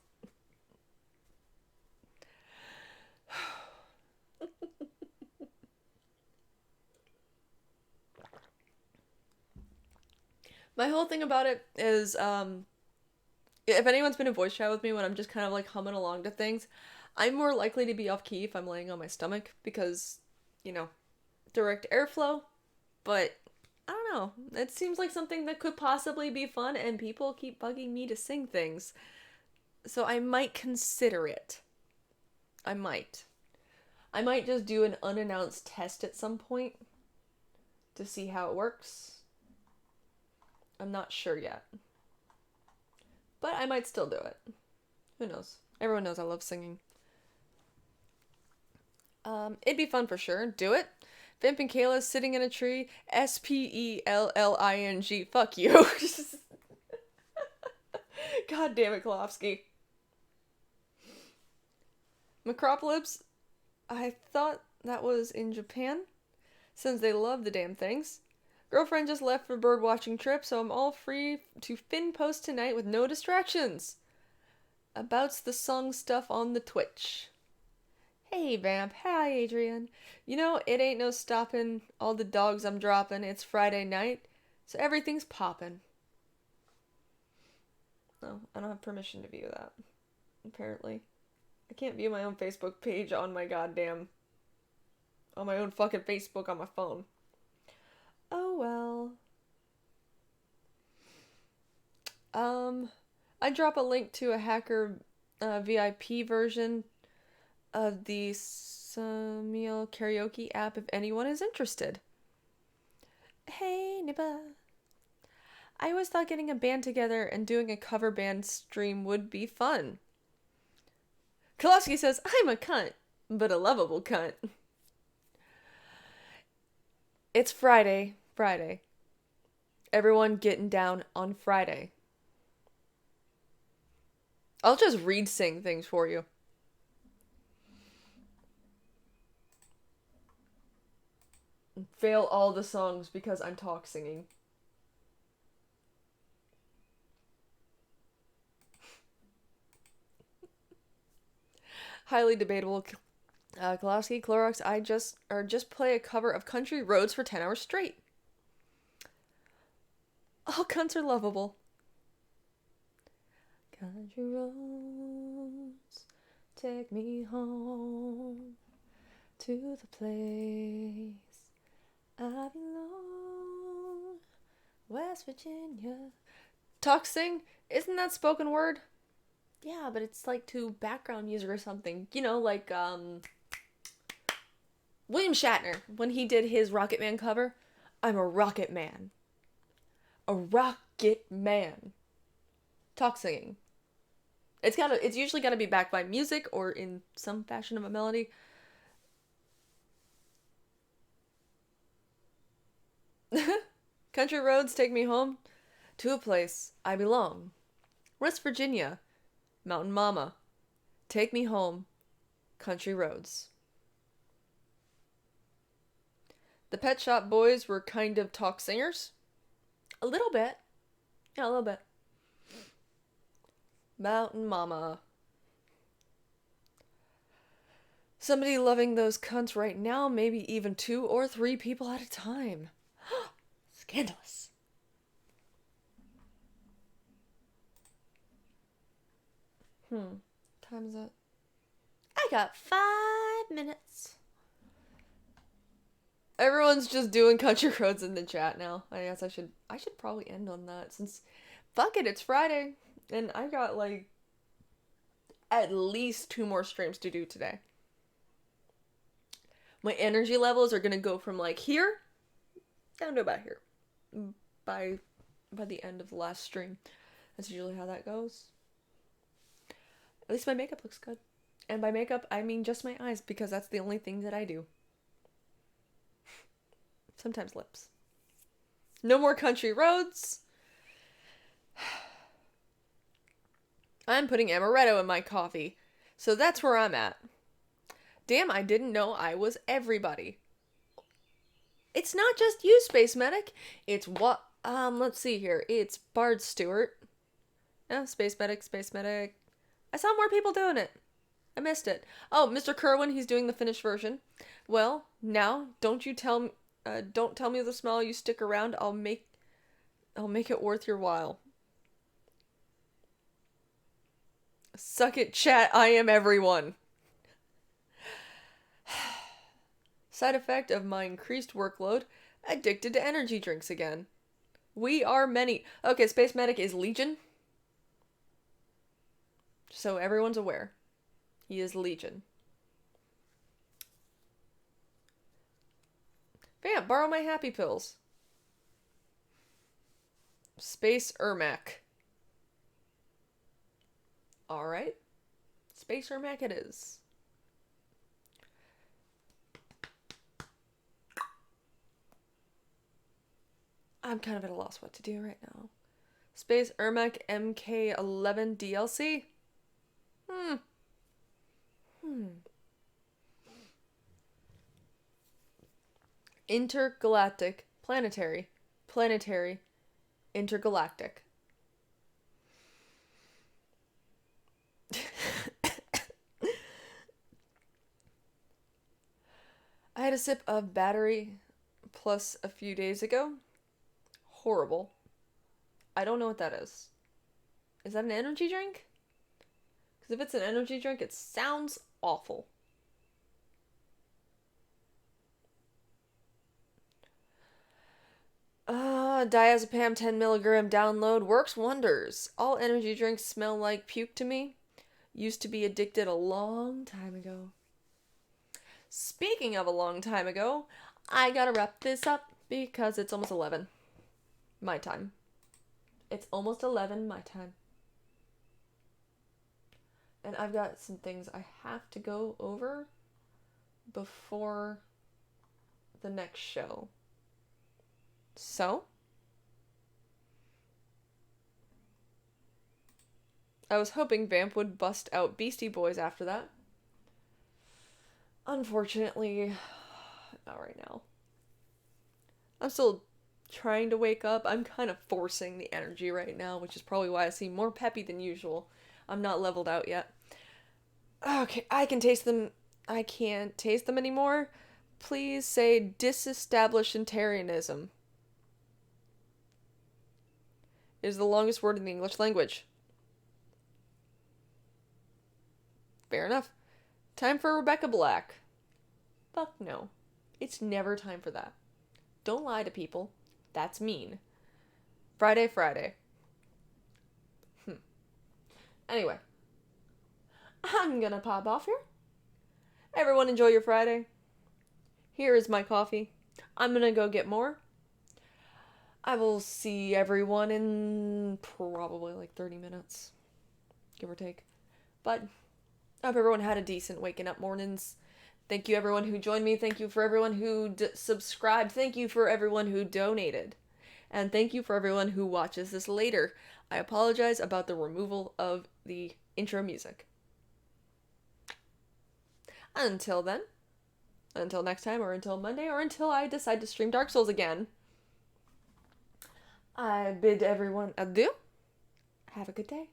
My whole thing about it is if anyone's been in voice chat with me when I'm just kind of like humming along to things, I'm more likely to be off key if I'm laying on my stomach because, you know, direct airflow, but I don't know. It seems like something that could possibly be fun, and people keep bugging me to sing things. So I might consider it. I might. I might just do an unannounced test at some point to see how it works. I'm not sure yet. But I might still do it. Who knows? Everyone knows I love singing. It'd be fun for sure. Do it. Vamp and Kayla sitting in a tree. Spelling. Fuck you. God damn it, Kolofsky. Macropolis. I thought that was in Japan, since they love the damn things. Girlfriend just left for bird watching trip, so I'm all free to fin post tonight with no distractions. About's the song stuff on the Twitch. Hey Vamp, hi Adrian. You know, it ain't no stopping all the dogs I'm dropping. It's Friday night, so everything's poppin'. Oh, I don't have permission to view that, apparently. I can't view my own Facebook page on my own fucking Facebook on my phone. Oh well. I drop a link to a hacker VIP version of the Samuel karaoke app if anyone is interested. Hey, Nibba. I always thought getting a band together and doing a cover band stream would be fun. Kolofsky says, I'm a cunt, but a lovable cunt. It's Friday. Friday. Everyone getting down on Friday. I'll just read sing things for you. Fail all the songs because I'm talk singing. Highly debatable. Kolofsky, Clorox, just play a cover of Country Roads for 10 hours straight. All cunts are lovable. Country roads, take me home to the place I belong, West Virginia. Talk sing? Isn't that spoken word? Yeah, but it's like to background music or something. You know, like William Shatner when he did his Rocket Man cover. I'm a rocket man. A rocket man. Talk singing. It's usually gotta be backed by music or in some fashion of a melody. Country roads take me home to a place I belong. West Virginia, Mountain Mama. Take me home, country roads. The Pet Shop Boys were kind of talk singers. A little bit. Yeah, a little bit. Mountain Mama. Somebody loving those cunts right now, maybe even 2 or 3 people at a time. Scandalous. Time is it? I got 5 minutes. Everyone's just doing country roads in the chat now. I guess I should probably end on that since fuck it, it's Friday and I got like at least 2 more streams to do today. My energy levels are gonna go from like here down to about here by the end of the last stream. That's usually how that goes. At least my makeup looks good. And by makeup, I mean just my eyes, because that's the only thing that I do. Sometimes lips. No more country roads. I'm putting amaretto in my coffee. So that's where I'm at. Damn, I didn't know I was everybody. It's not just you, Space Medic. It's what, let's see here. It's Bard Stewart. Yeah, Space Medic, Space Medic. I saw more people doing it. I missed it. Oh, Mr. Kerwin, he's doing the finished version. Well, now, don't tell me the smell. You stick around. I'll make it worth your while. Suck it, chat. I am everyone. Side effect of my increased workload, addicted to energy drinks again. We are many. Okay, Space Medic is Legion. So everyone's aware. He is Legion. Vamp, borrow my happy pills. Space Ermac. Alright. Space Ermac it is. I'm kind of at a loss what to do right now. Space Ermac MK11 DLC? Intergalactic. Planetary. Intergalactic. I had a sip of battery plus a few days ago. Horrible. I don't know what that is. Is that an energy drink? Because if it's an energy drink, it sounds awful. Diazepam 10 milligram download works wonders. All energy drinks smell like puke to me. Used to be addicted a long time ago. Speaking of a long time ago, I gotta wrap this up because it's almost 11. My time. It's almost 11 my time. And I've got some things I have to go over before the next show. So, I was hoping Vamp would bust out Beastie Boys after that. Unfortunately, not right now. I'm still trying to wake up. I'm kind of forcing the energy right now, which is probably why I seem more peppy than usual. I'm not leveled out yet. Okay, I can taste them. I can't taste them anymore. Please say disestablishmentarianism. It is the longest word in the English language. Fair enough. Time for Rebecca Black. Fuck no. It's never time for that. Don't lie to people. That's mean. Friday. Anyway. I'm gonna pop off here. Everyone enjoy your Friday. Here is my coffee. I'm gonna go get more. I will see everyone in probably like 30 minutes. Give or take. But I hope everyone had a decent waking up mornings. Thank you everyone who joined me. Thank you for everyone who subscribed. Thank you for everyone who donated. And thank you for everyone who watches this later. I apologize about the removal of the intro music. Until then, until next time, or until Monday, or until I decide to stream Dark Souls again, I bid everyone adieu. Have a good day.